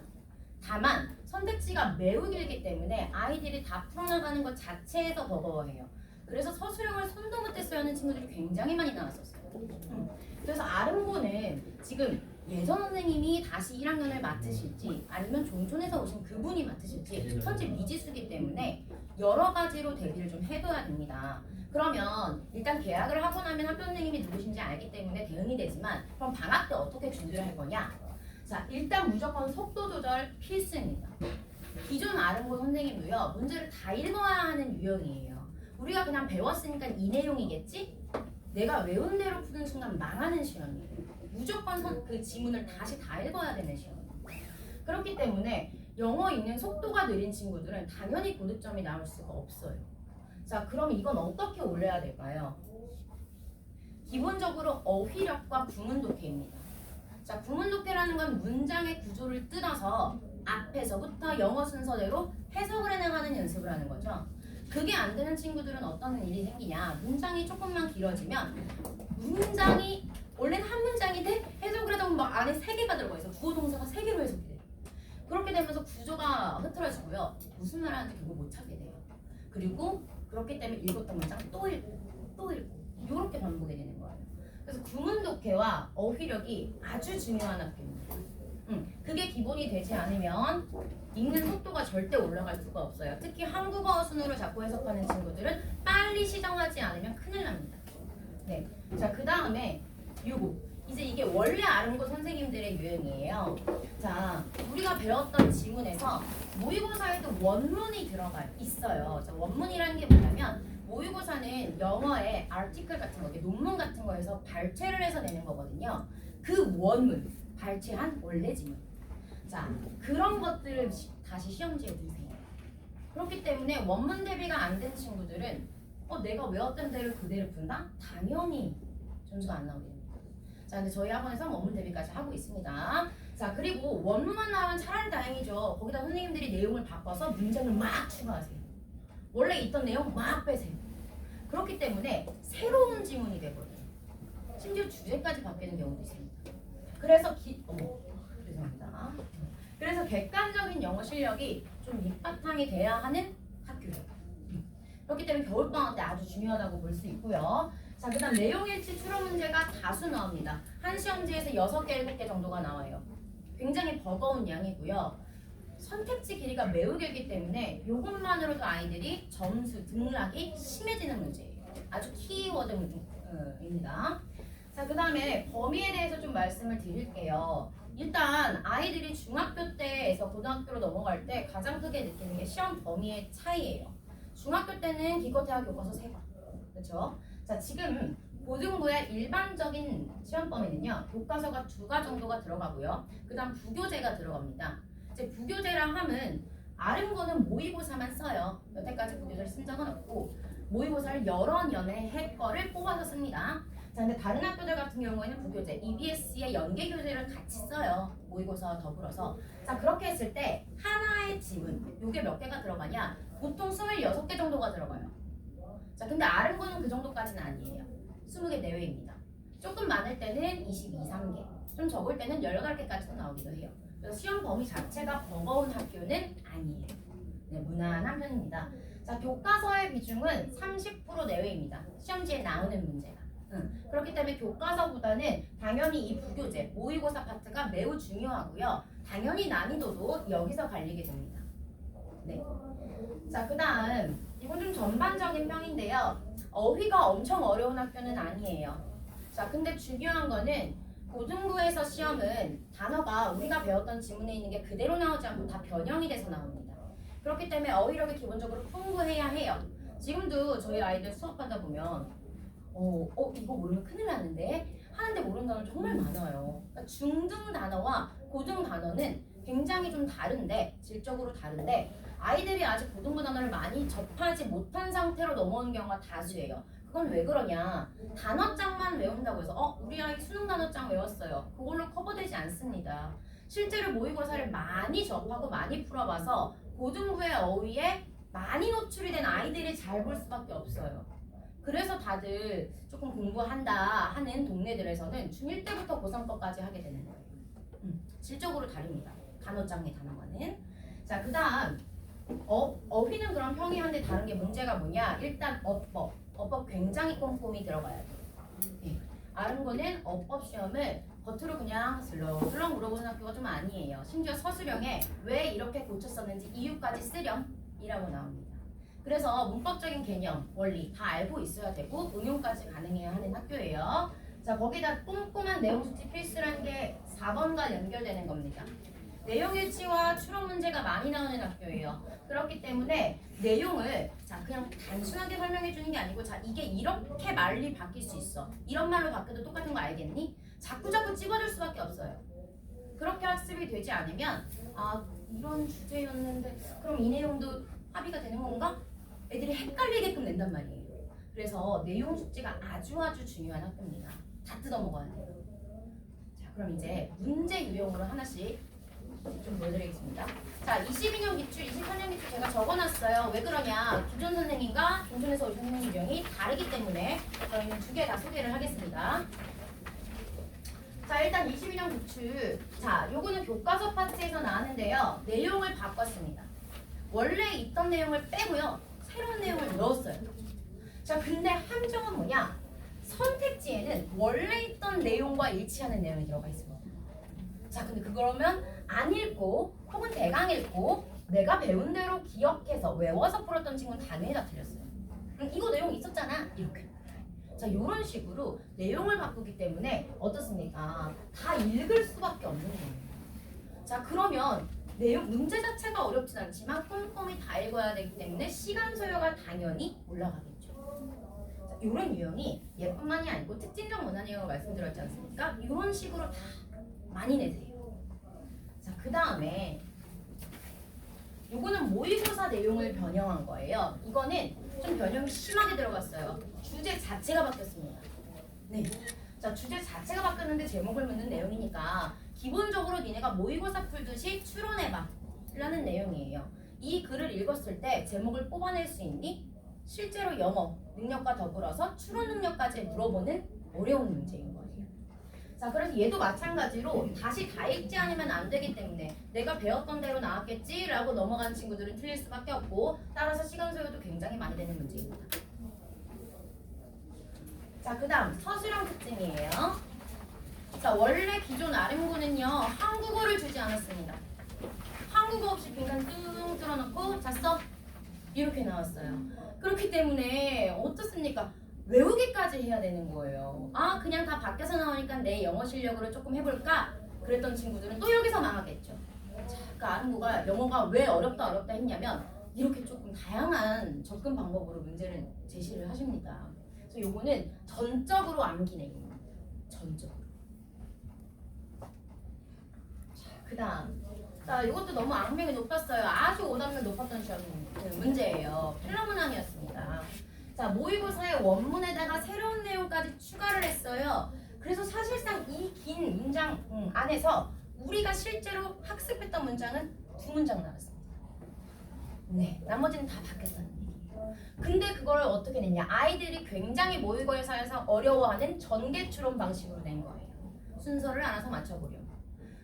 다만 선택지가 매우 길기 때문에 아이들이 다 풀어나가는 것 자체에서 버거워해요. 그래서 서술형을 손도 못 댔어야 하는 친구들이 굉장히 많이 나왔었어요. 그래서 아름고는 지금 예전 선생님이 다시 1학년을 맡으실지 아니면 종촌에서 오신 그분이 맡으실지 현재 미지수기 때문에 여러 가지로 대비를 좀 해둬야 됩니다. 그러면 일단 계약을 하고 나면 학교 선생님이 누구신지 알기 때문에 대응이 되지만 그럼 방학 때 어떻게 준비를 할 거냐? 자, 일단 무조건 속도 조절 필수입니다. 기존 아름고 선생님도요 문제를 다 읽어야 하는 유형이에요. 우리가 그냥 배웠으니까 이 내용이겠지? 내가 외운 대로 푸는 순간 망하는 시험이에요. 무조건 그 지문을 다시 다 읽어야 되는 시험이에요. 그렇기 때문에 영어 읽는 속도가 느린 친구들은 당연히 고득점이 나올 수가 없어요. 자, 그럼 이건 어떻게 올려야 될까요? 기본적으로 어휘력과 구문독해입니다. 자, 구문독해라는 건 문장의 구조를 뜯어서 앞에서부터 영어 순서대로 해석을 해나가는 연습을 하는 거죠. 그게 안 되는 친구들은 어떤 일이 생기냐? 문장이 조금만 길어지면 문장이 원래는 한 문장인데 해석을 하다 보면 막 안에 3개가 들어가 있어. 주어 동사가 3개로 해석이 돼. 그렇게 되면서 구조가 흐트러지고요. 무슨 말 하는지 결국 못 찾게 돼요. 그리고 그렇기 때문에 읽었던 문장 또 읽고 또 읽고 이렇게 반복이 되는 거예요. 그래서 구문독해와 어휘력이 아주 중요한 학교입니다. 그게 기본이 되지 않으면 읽는 속도가 절대 올라갈 수가 없어요. 특히 한국어 순으로 자꾸 해석하는 친구들은 빨리 시정하지 않으면 큰일 납니다. 네, 자, 그 다음에 요거 이제 이게 원래 아름고 선생님들의 유형이에요. 자, 우리가 배웠던 지문에서 모의고사에도 원문이 들어가 있어요. 자, 원문이라는 게 뭐냐면 모의고사는 영어의 아티클 같은 거, 논문 같은 거에서 발췌를 해서 내는 거거든요. 그 원문, 발췌한 원래 지문. 자, 그런 것들을 다시 시험지에 넣으세요. 그렇기 때문에 원문 대비가 안 된 친구들은 내가 외웠던 대로 그대로 푼다? 당연히 점수가 안 나오게 됩니다. 자, 근데 저희 학원에서 원문 대비까지 하고 있습니다. 자, 그리고 원문만 나오면 차라리 다행이죠. 거기다 선생님들이 내용을 바꿔서 문장을 막 추가하세요. 원래 있던 내용 막 빼세요. 그렇기 때문에 새로운 지문이 되거든요. 심지어 주제까지 바뀌는 경우도 있습니다. 그래서 죄송합니다. 그래서 객관적인 영어 실력이 좀 밑바탕이 돼야 하는 학교예요. 그렇기 때문에 겨울방학 때 아주 중요하다고 볼 수 있고요. 자, 그 다음 내용일치 추론 문제가 다수 나옵니다. 한 시험지에서 6개, 7개 정도가 나와요. 굉장히 버거운 양이고요. 선택지 길이가 매우 길기 때문에 이것만으로도 아이들이 점수 등락이 심해지는 문제예요. 아주 키워드입니다. 자, 그 다음에 범위에 대해서 좀 말씀을 드릴게요. 일단 아이들이 중학교 때에서 고등학교로 넘어갈 때 가장 크게 느끼는 게 시험 범위의 차이예요. 중학교 때는 기껏해야 교과서 3권, 그렇죠? 자, 지금 고등부의 일반적인 시험 범위는요, 교과서가 2과 정도가 들어가고요. 그 다음 부교재가 들어갑니다. 이제 부교재라 함은 아름고는 모의고사만 써요. 여태까지 부교재를 쓴 적은 없고 모의고사를 여러 년에 해 거를 뽑아서 씁니다. 자, 근데 다른 학교들 같은 경우에는 부교재, EBS의 연계교재를 같이 써요. 모의고사와 더불어서. 자, 그렇게 했을 때 하나의 지문, 요게 몇 개가 들어가냐? 보통 26개 정도가 들어가요. 자, 근데 아름고는 그 정도까지는 아니에요. 20개 내외입니다. 조금 많을 때는 22, 3개, 좀 적을 때는 18개까지도 나오기도 해요. 그래서 시험 범위 자체가 버거운 학교는 아니에요. 네, 무난한 편입니다. 자, 교과서의 비중은 30% 내외입니다. 시험지에 나오는 문제가. 그렇기 때문에 교과서보다는 당연히 이 부교재, 모의고사 파트가 매우 중요하고요. 당연히 난이도도 여기서 갈리게 됩니다. 네. 자, 그 다음 이건 좀 전반적인 평인데요. 어휘가 엄청 어려운 학교는 아니에요. 자, 근데 중요한 거는 고등부에서 시험은 단어가 우리가 배웠던 지문에 있는 게 그대로 나오지 않고 다 변형이 돼서 나옵니다. 그렇기 때문에 어휘력이 기본적으로 풍부해야 해요. 지금도 저희 아이들 수업하다 보면 이거 모르면 큰일 나는데 하는데 모르는 단어 정말 많아요. 그러니까 중등 단어와 고등 단어는 굉장히 좀 다른데 질적으로 다른데 아이들이 아직 고등부 단어를 많이 접하지 못한 상태로 넘어오는 경우가 다수예요. 그건 왜 그러냐? 단어장만 외운다고 해서 우리 아이 수능 단어장 외웠어요. 그걸로 커버되지 않습니다. 실제로 모의고사를 많이 접하고 많이 풀어봐서 고등부의 어휘에 많이 노출이 된 아이들이 잘 볼 수밖에 없어요. 그래서 다들 조금 공부한다 하는 동네들에서는 중1 때부터 고3 거까지 하게 되는 거예요. 질적으로 다릅니다. 단어장의 단어와는. 자, 그 다음 어휘는 그런 평이한데 다른 게 문제가 뭐냐? 일단 어법 굉장히 꼼꼼히 들어가야 돼요. 네. 아름고는 어법 시험을 겉으로 그냥 슬렁슬렁 물어보는 학교가 좀 아니에요. 심지어 서술형에 왜 이렇게 고쳤었는지 이유까지 쓰렴이라고 나옵니다. 그래서 문법적인 개념, 원리 다 알고 있어야 되고 응용까지 가능해야 하는 학교예요. 자, 거기다 꼼꼼한 내용 숙지 필수라는 게 4번과 연결되는 겁니다. 내용 일치와 추론 문제가 많이 나오는 학교예요. 그렇기 때문에 내용을 그냥 단순하게 설명해 주는 게 아니고 이게 이렇게 말이 바뀔 수 있어. 이런 말로 바뀌어도 똑같은 거 알겠니? 자꾸자꾸 찝어줄 수밖에 없어요. 그렇게 학습이 되지 않으면 이런 주제였는데 그럼 이 내용도 합의가 되는 건가? 애들이 헷갈리게끔 낸단 말이에요. 그래서 내용 숙지가 아주 중요한 학교입니다. 다 뜯어 먹어야 돼요. 자, 그럼 이제 문제 유형으로 하나씩 좀 보여드리겠습니다. 자, 22년 기출, 23년 기출 제가 적어놨어요. 왜 그러냐? 기존 선생님과 종전에서 오신 선생님 유형이 다르기 때문에 저희는 2개 다 소개를 하겠습니다. 자, 일단 22년 기출. 자, 요거는 교과서 파트에서 나왔는데요. 내용을 바꿨습니다. 원래 있던 내용을 빼고요. 새로운 내용을 넣었어요. 자, 근데 함정은 뭐냐? 선택지에는 원래 있던 내용과 일치하는 내용이 들어가 있습니다. 자, 근데 그러면 안 읽고 혹은 대강 읽고 내가 배운 대로 기억해서 외워서 풀었던 친구는 당연히 다 틀렸어요. 이거 내용 있었잖아. 이렇게. 자, 이런 식으로 내용을 바꾸기 때문에 어떻습니까? 다 읽을 수밖에 없는 거예요. 자, 그러면 내용 문제 자체가 어렵진 않지만 꼼꼼히 다 읽어야 되기 때문에 시간 소요가 당연히 올라가겠죠. 자, 이런 유형이 얘뿐만이 아니고 특징적 문화 유형을 말씀드렸지 않습니까? 이런 식으로 다 많이 내세요. 자, 그 다음에 요거는 모의고사 내용을 변형한 거예요. 이거는 좀 변형이 심하게 들어갔어요. 주제 자체가 바뀌었습니다. 네. 자, 주제 자체가 바뀌었는데 제목을 묻는 내용이니까 기본적으로 니네가 모의고사 풀듯이 추론해봐 라는 내용이에요. 이 글을 읽었을 때 제목을 뽑아낼 수 있니? 실제로 영어 능력과 더불어서 추론 능력까지 물어보는 어려운 문제인 거예요. 자, 그래서 얘도 마찬가지로 다시 다 읽지 않으면 안 되기 때문에 내가 배웠던 대로 나왔겠지 라고 넘어가는 친구들은 틀릴 수밖에 없고 따라서 시간 소요도 굉장히 많이 되는 문제입니다. 자, 그 다음 서술형 특징이에요. 자, 원래 기존 아름고는요 한국어를 주지 않았습니다. 한국어 없이 빈칸 뚱 뚫어놓고 자 써 이렇게 나왔어요. 그렇기 때문에 어떻습니까? 외우기까지 해야 되는 거예요. 그냥 다 밖에서 나오니까 내 영어 실력으로 조금 해볼까? 그랬던 친구들은 또 여기서 망하겠죠. 자, 그 아름고가 영어가 왜 어렵다 했냐면 이렇게 조금 다양한 접근 방법으로 문제를 제시를 하십니다. 그래서 요거는 전적으로 암기 내용입니다. 전적으로. 자, 그 다음. 자, 이것도 너무 악명이 높았어요. 아주 오답률 높았던 시험 문제예요. 필라문항이었습니다. 자, 모의고사의 원문에다가 새로운 내용까지 추가를 했어요. 그래서 사실상 이 긴 문장 안에서 우리가 실제로 학습했던 문장은 2문장 나왔습니다. 네, 나머지는 다 바뀌었다는 얘기예요. 근데 그걸 어떻게 냈냐? 아이들이 굉장히 모의고사에서 어려워하는 전개 추론 방식으로 낸 거예요. 순서를 알아서 맞춰보려.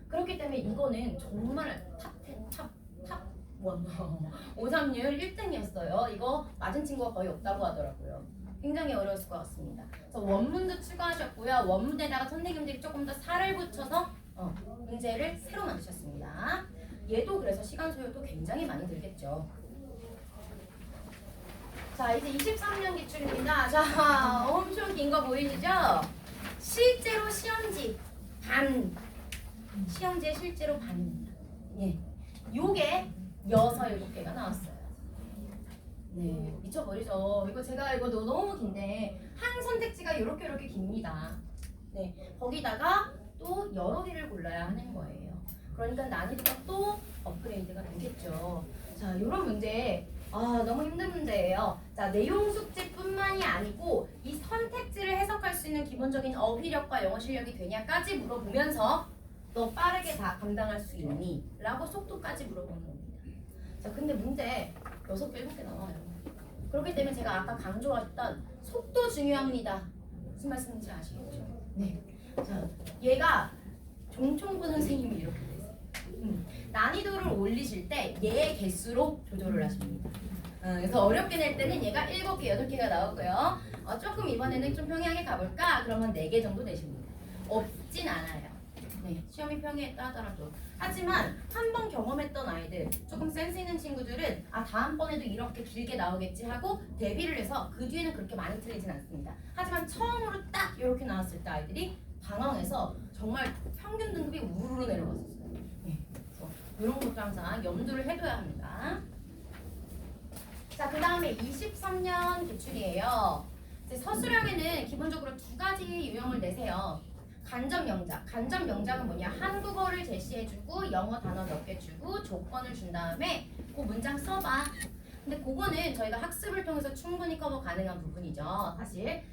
그렇기 때문에 이거는 정말 탑 530률 1등이었어요. 이거 맞은 친구가 거의 없다고 하더라고요. 굉장히 어려웠을 것 같습니다. 그래서 원문도 추가하셨고요. 원문에다가 선생님들이 조금 더 살을 붙여서 문제를 새로 만드셨습니다. 얘도 그래서 시간 소요도 굉장히 많이 들겠죠. 자, 이제 23년 기출입니다. 자, 엄청 긴 거 보이시죠? 실제로 시험지 반. 시험지에 실제로 반입니다. 예. 요게 6, 7개가 나왔어요. 네, 미쳐버리죠. 이거 너무 긴데 한 선택지가 이렇게 깁니다. 네, 거기다가 또 여러 개를 골라야 하는 거예요. 그러니까 난이도가 또 업그레이드가 되겠죠. 자, 이런 문제 너무 힘든 문제예요. 자, 내용 숙제뿐만이 아니고 이 선택지를 해석할 수 있는 기본적인 어휘력과 영어 실력이 되냐까지 물어보면서 너 빠르게 다 감당할 수 있니? 라고 속도까지 물어보는 겁니다. 자, 근데 문제 6개, 7개 나와요. 그렇기 때문에 제가 아까 강조했던 속도 중요합니다. 무슨 말씀인지 아시겠죠? 네. 자, 얘가 종총부 선생님이 이렇게 됐어요. 난이도를 올리실 때 얘의 개수로 조절을 하십니다. 그래서 어렵게 낼 때는 얘가 7개, 8개가 나오고요. 조금 이번에는 좀 평이하게 가볼까? 그러면 4개 정도 되십니다. 없진 않아요. 네, 시험이 평이했다 하더라도. 하지만 한 번 경험했던 아이들, 조금 센스 있는 친구들은 다음번에도 이렇게 길게 나오겠지 하고 대비를 해서 그 뒤에는 그렇게 많이 틀리진 않습니다. 하지만 처음으로 딱 이렇게 나왔을 때 아이들이 당황해서 정말 평균 등급이 우르르 내려갔었어요. 네, 그래서 이런 것도 항상 염두를 해둬야 합니다. 자, 그 다음에 23년 기출이에요. 이제 서술형에는 기본적으로 2가지 유형을 내세요. 간접 명작. 간접 명작은 뭐냐? 한국어를 제시해주고 영어 단어 몇 개 주고 조건을 준 다음에 그 문장 써봐. 근데 그거는 저희가 학습을 통해서 충분히 커버 가능한 부분이죠. 사실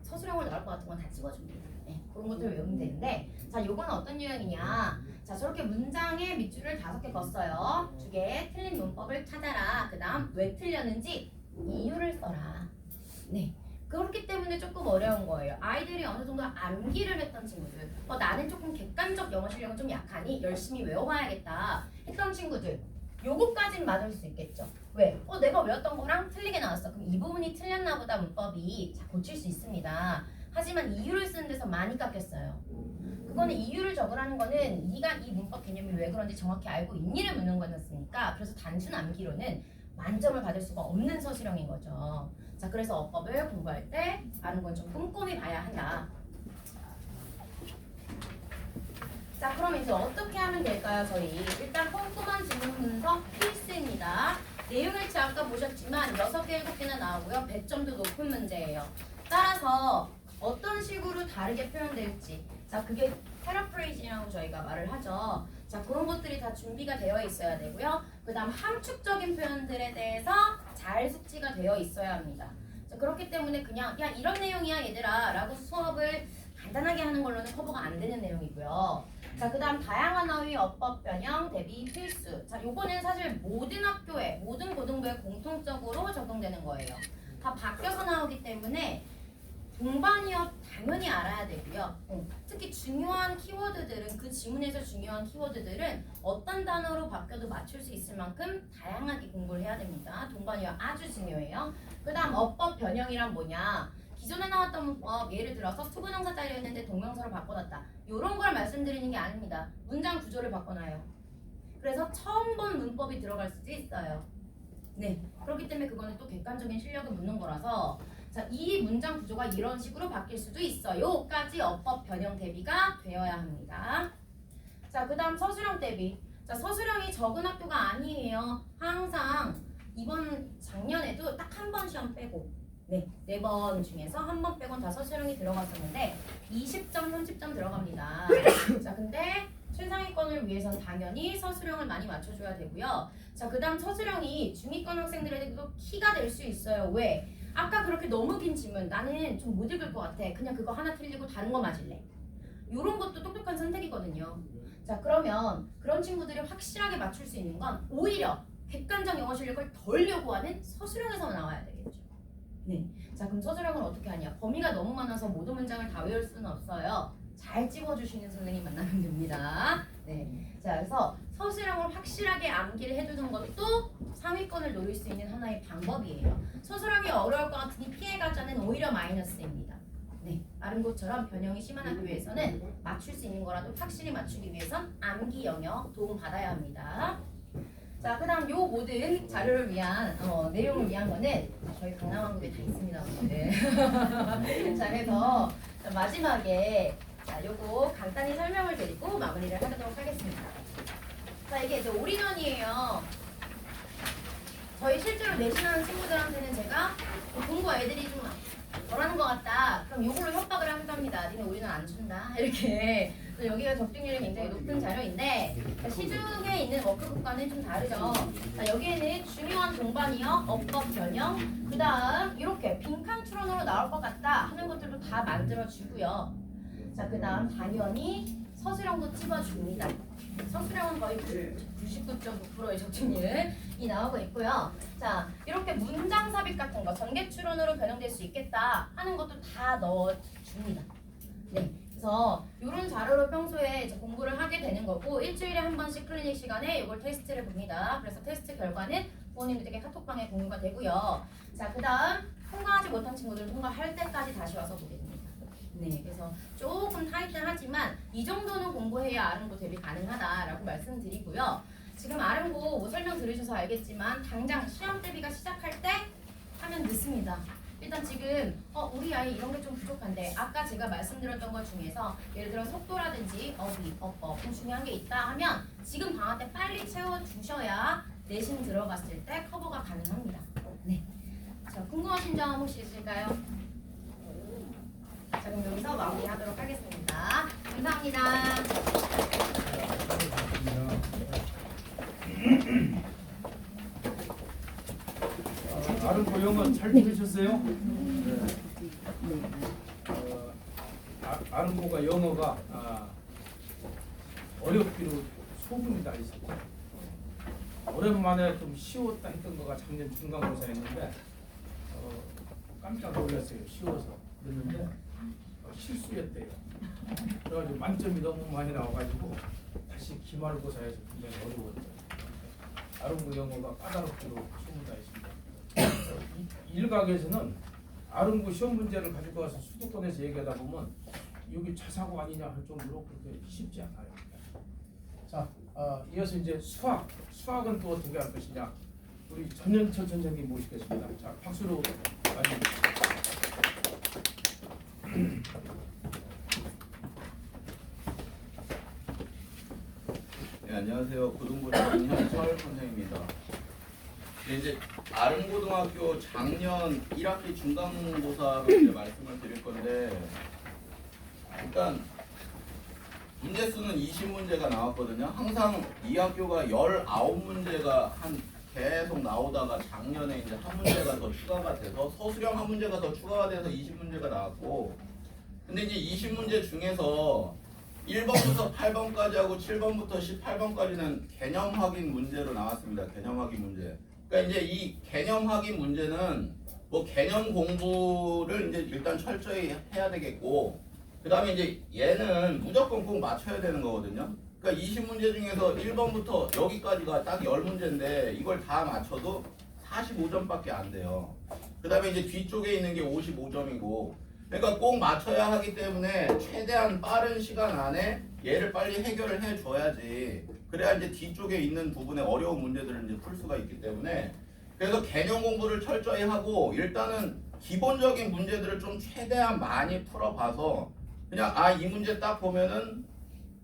서술형으로 나올 것 같은 건 다 찍어줍니다. 네, 그런 것들 외우면 되는데, 자, 요건 어떤 유형이냐? 자, 저렇게 문장에 밑줄을 5개 걷어요. 2개 틀린 문법을 찾아라. 그 다음 왜 틀렸는지 이유를 써라. 네. 그렇기 때문에 조금 어려운 거예요. 아이들이 어느 정도 암기를 했던 친구들, 나는 조금 객관적 영어 실력은 좀 약하니 열심히 외워봐야겠다 했던 친구들, 요거까진 맞을 수 있겠죠. 왜? 내가 외웠던 거랑 틀리게 나왔어. 그럼 이 부분이 틀렸나 보다 문법이. 자, 고칠 수 있습니다. 하지만 이유를 쓰는 데서 많이 깎였어요. 그거는 이유를 적으라는 거는 네가 이 문법 개념이 왜 그런지 정확히 알고 있니를 묻는 거였으니까, 그래서 단순 암기로는 만점을 받을 수가 없는 서술형인 거죠. 자, 그래서 어법을 공부할 때 아는 건 좀 꼼꼼히 봐야 한다. 자, 그럼 이제 어떻게 하면 될까요, 저희? 일단 꼼꼼한 질문 분석 필수입니다. 내용일치 아까 보셨지만 6개, 7개나 나오고요. 100점도 높은 문제예요. 따라서 어떤 식으로 다르게 표현될지, 자, 그게 패러프레이징이라고 저희가 말을 하죠. 자, 그런 것들이 다 준비가 되어 있어야 되고요. 그 다음 함축적인 표현들에 대해서 잘 숙지가 되어 있어야 합니다. 자, 그렇기 때문에 그냥 야, 이런 내용이야 얘들아 라고 수업을 간단하게 하는 걸로는 커버가 안 되는 내용이고요. 자, 그 다음 다양한 어휘, 어법 변형, 대비 필수. 자, 요거는 사실 모든 학교에, 모든 고등부에 공통적으로 적용되는 거예요. 다 바뀌어서 나오기 때문에 동반이어 당연히 알아야 되고요. 특히 중요한 키워드들은, 그 지문에서 중요한 키워드들은 어떤 단어로 바뀌어도 맞출 수 있을 만큼 다양하게 공부를 해야 됩니다. 동반이어 아주 중요해요. 그 다음 어법 변형이란 뭐냐? 기존에 나왔던 문법, 예를 들어서 투부정사 짜리였는데 동명사로 바꿔놨다. 이런 걸 말씀드리는 게 아닙니다. 문장 구조를 바꿔놔요. 그래서 처음 본 문법이 들어갈 수도 있어요. 네, 그렇기 때문에 그거는 또 객관적인 실력을 묻는 거라서, 자, 이 문장 구조가 이런 식으로 바뀔 수도 있어요.까지 어법 변형 대비가 되어야 합니다. 자, 그 다음 서술형 대비. 자, 서술형이 적은 학교가 아니에요. 항상 이번 작년에도 딱 한 번 시험 빼고, 네, 4번 중에서 한 번 빼곤 다 서술형이 들어갔었는데 20점, 30점 들어갑니다. 자, 근데 최상위권을 위해서는 당연히 서술형을 많이 맞춰줘야 되고요. 자, 그 다음 서술형이 중위권 학생들에게도 키가 될 수 있어요. 왜? 아까 그렇게 너무 긴 질문, 나는 좀 못 읽을 것 같아. 그냥 그거 하나 틀리고 다른 거 맞을래. 이런 것도 똑똑한 선택이거든요. 자, 그러면 그런 친구들이 확실하게 맞출 수 있는 건 오히려 객관적 영어 실력을 덜 요구하는 서술형에서 나와야 되겠죠. 네. 자, 그럼 서술형은 어떻게 하냐? 범위가 너무 많아서 모든 문장을 다 외울 수는 없어요. 잘 찍어주시는 선생님 만나면 됩니다. 네. 자, 그래서 서술형을 확실하게 암기를 해두는 것도 상위권을 노릴 수 있는 하나의 방법이에요. 서술형이 어려울 것 같으니 피해가 오히려 마이너스입니다. 네, 아름고처럼 변형이 심한 학교에서는 맞출 수 있는 거라도 확실히 맞추기 위해선 암기 영역 도움 받아야 합니다. 자, 그다음 요 모든 자료를 위한 내용을 위한 거는 저희 강남왕국에 다 있습니다, 오늘. 자, 그래서 마지막에 자, 요거 간단히 설명을 드리고 마무리를 하도록 하겠습니다. 자, 이게 이제 올인원이에요. 저희 실제로 내신하는 친구들한테는 제가 공부 애들이 좀 덜하는 것 같다. 그럼 요걸로 협박을 한답니다. 니네 우리는 안 준다. 이렇게. 그래서 여기가 적중률이 굉장히 높은 자료인데 시중에 있는 워크북과는 좀 다르죠. 자, 여기에는 중요한 동반이역, 어법 변형, 그 다음 이렇게 빈칸 추론으로 나올 것 같다 하는 것들도 다 만들어주고요. 자, 그 다음 당연히 서술형도 찍어줍니다. 서술형은 거의 99.9%의 적중률이 나오고 있고요. 자, 이렇게 문장 삽입 같은 거 전개 추론으로 변형될 수 있겠다 하는 것도 다 넣어줍니다. 네, 그래서 이런 자료로 평소에 이제 공부를 하게 되는 거고 일주일에 한 번씩 클리닉 시간에 이걸 테스트를 봅니다. 그래서 테스트 결과는 부모님들에게 카톡방에 공유가 되고요. 자, 그 다음 통과하지 못한 친구들은 통과할 때까지 다시 와서 보게 됩니다. 네, 그래서 조금 타이트하지만 이 정도는 공부해야 아름고 대비 가능하다라고 말씀드리고요. 지금 아름고 뭐 설명 들으셔서 알겠지만 당장 시험 대비가 시작할 때 하면 늦습니다. 일단 지금 우리 아이 이런 게 좀 부족한데 아까 제가 말씀드렸던 것 중에서 예를 들어 속도라든지 어휘, 어법 좀 중요한 게 있다 하면 지금 방학 때 빨리 채워주셔야 내신 들어갔을 때 커버가 가능합니다. 네, 자, 궁금하신 점 혹시 있을까요? 자, 그럼 여기서 마무리하도록 하겠습니다. 감사합니다. 아름고 영어 잘 들으셨어요? 아름고가 영어가 어렵기로 소문이 나 있었죠. 오랜만에 좀 쉬웠다 했던 거가 작년 중간고사였는데 깜짝 놀랐어요. 쉬워서 그랬는데 실수였대요. 그래가지고 만점이 너무 많이 나와가지고 다시 기말고사에서 굉장히 어려웠어요. 아름고 영어가 까다롭기로 소문이 나 있습니다. 일각에서는 아름고 시험 문제를 가지고 와서 수도권에서 얘기하다 보면 여기 자사고 아니냐 할 정도로 그렇게 쉽지 않아요. 자, 이어서 이제 수학은 또 어떻게 할 것이냐 우리 전현철 선생님 모시겠습니다. 자, 박수로 맞이. 네, 안녕하세요. 고등고등 현철 선생입니다. 네, 이제 아름고등학교 작년 1학기 중간고사로 이제 말씀을 드릴 건데 일단 문제 수는 20문제가 나왔거든요. 항상 이 학교가 19문제가 계속 나오다가 작년에 이제 한 문제가 더 추가가 돼서 서술형 한 문제가 더 추가가 돼서 20문제가 나왔고 근데 이제 20문제 중에서 1번부터 8번까지 하고 7번부터 18번까지는 개념 확인 문제로 나왔습니다. 개념 확인 문제. 그러니까 이제 이 개념 확인 문제는 뭐 개념 공부를 이제 일단 철저히 해야 되겠고 그 다음에 이제 얘는 무조건 꼭 맞춰야 되는 거거든요. 그러니까 20문제 중에서 1번부터 여기까지가 딱 10문제인데 이걸 다 맞춰도 45점밖에 안 돼요. 그 다음에 이제 뒤쪽에 있는 게 55점이고 그러니까 꼭 맞춰야 하기 때문에 최대한 빠른 시간 안에 얘를 빨리 해결을 해줘야지 그래야 이제 뒤쪽에 있는 부분에 어려운 문제들을 이제 풀 수가 있기 때문에 그래서 개념 공부를 철저히 하고 일단은 기본적인 문제들을 좀 최대한 많이 풀어봐서 그냥 이 문제 딱 보면은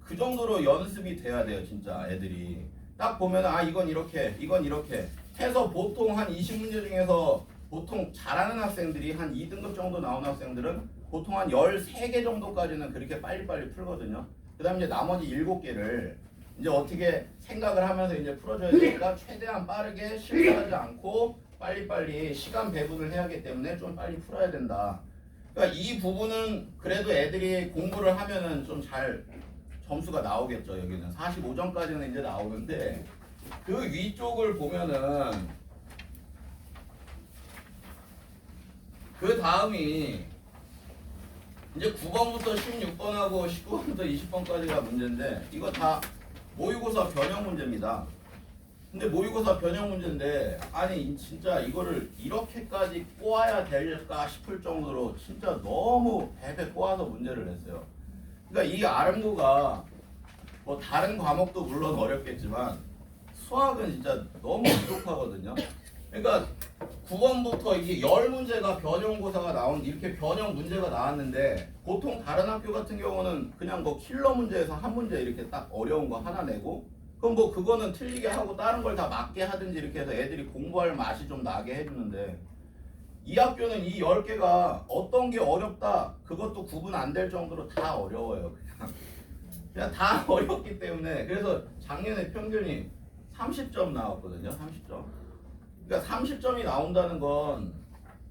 그 정도로 연습이 돼야 돼요. 진짜 애들이 딱 보면은 이건 이렇게 해서 보통 한 20문제 중에서 보통 잘하는 학생들이 한 2등급 정도 나온 학생들은 보통 한 13개 정도까지는 그렇게 빨리빨리 풀거든요. 그 다음에 이제 나머지 7개를 이제 어떻게 생각을 하면서 이제 풀어줘야 되니까 최대한 빠르게 실수하지 않고 빨리빨리 시간 배분을 해야 하기 때문에 좀 빨리 풀어야 된다. 그러니까 이 부분은 그래도 애들이 공부를 하면은 좀 잘 점수가 나오겠죠. 여기는 45점까지는 이제 나오는데 그 위쪽을 보면은 그 다음이 이제 9번부터 16번하고 19번부터 20번까지가 문제인데 이거 다 모의고사 변형 문제입니다. 근데 모의고사 변형 문제인데 아니 진짜 이거를 이렇게까지 꼬아야 될까 싶을 정도로 진짜 너무 베베 꼬아서 문제를 냈어요. 그러니까 이 아름고가 뭐 다른 과목도 물론 어렵겠지만 수학은 진짜 너무 부족하거든요. 그러니까 9번부터 이게 10문제가 변형고사가 나온 이렇게 변형 문제가 나왔는데 보통 다른 학교 같은 경우는 그냥 뭐 킬러 문제에서 한 문제 이렇게 딱 어려운 거 하나 내고 그럼 뭐 그거는 틀리게 하고 다른 걸 다 맞게 하든지 이렇게 해서 애들이 공부할 맛이 좀 나게 해주는데 이 학교는 이 10개가 어떤 게 어렵다 그것도 구분 안 될 정도로 다 어려워요. 그냥 다 어렵기 때문에 그래서 작년에 평균이 30점 나왔거든요. 30점. 그러니까 30점이 나온다는 건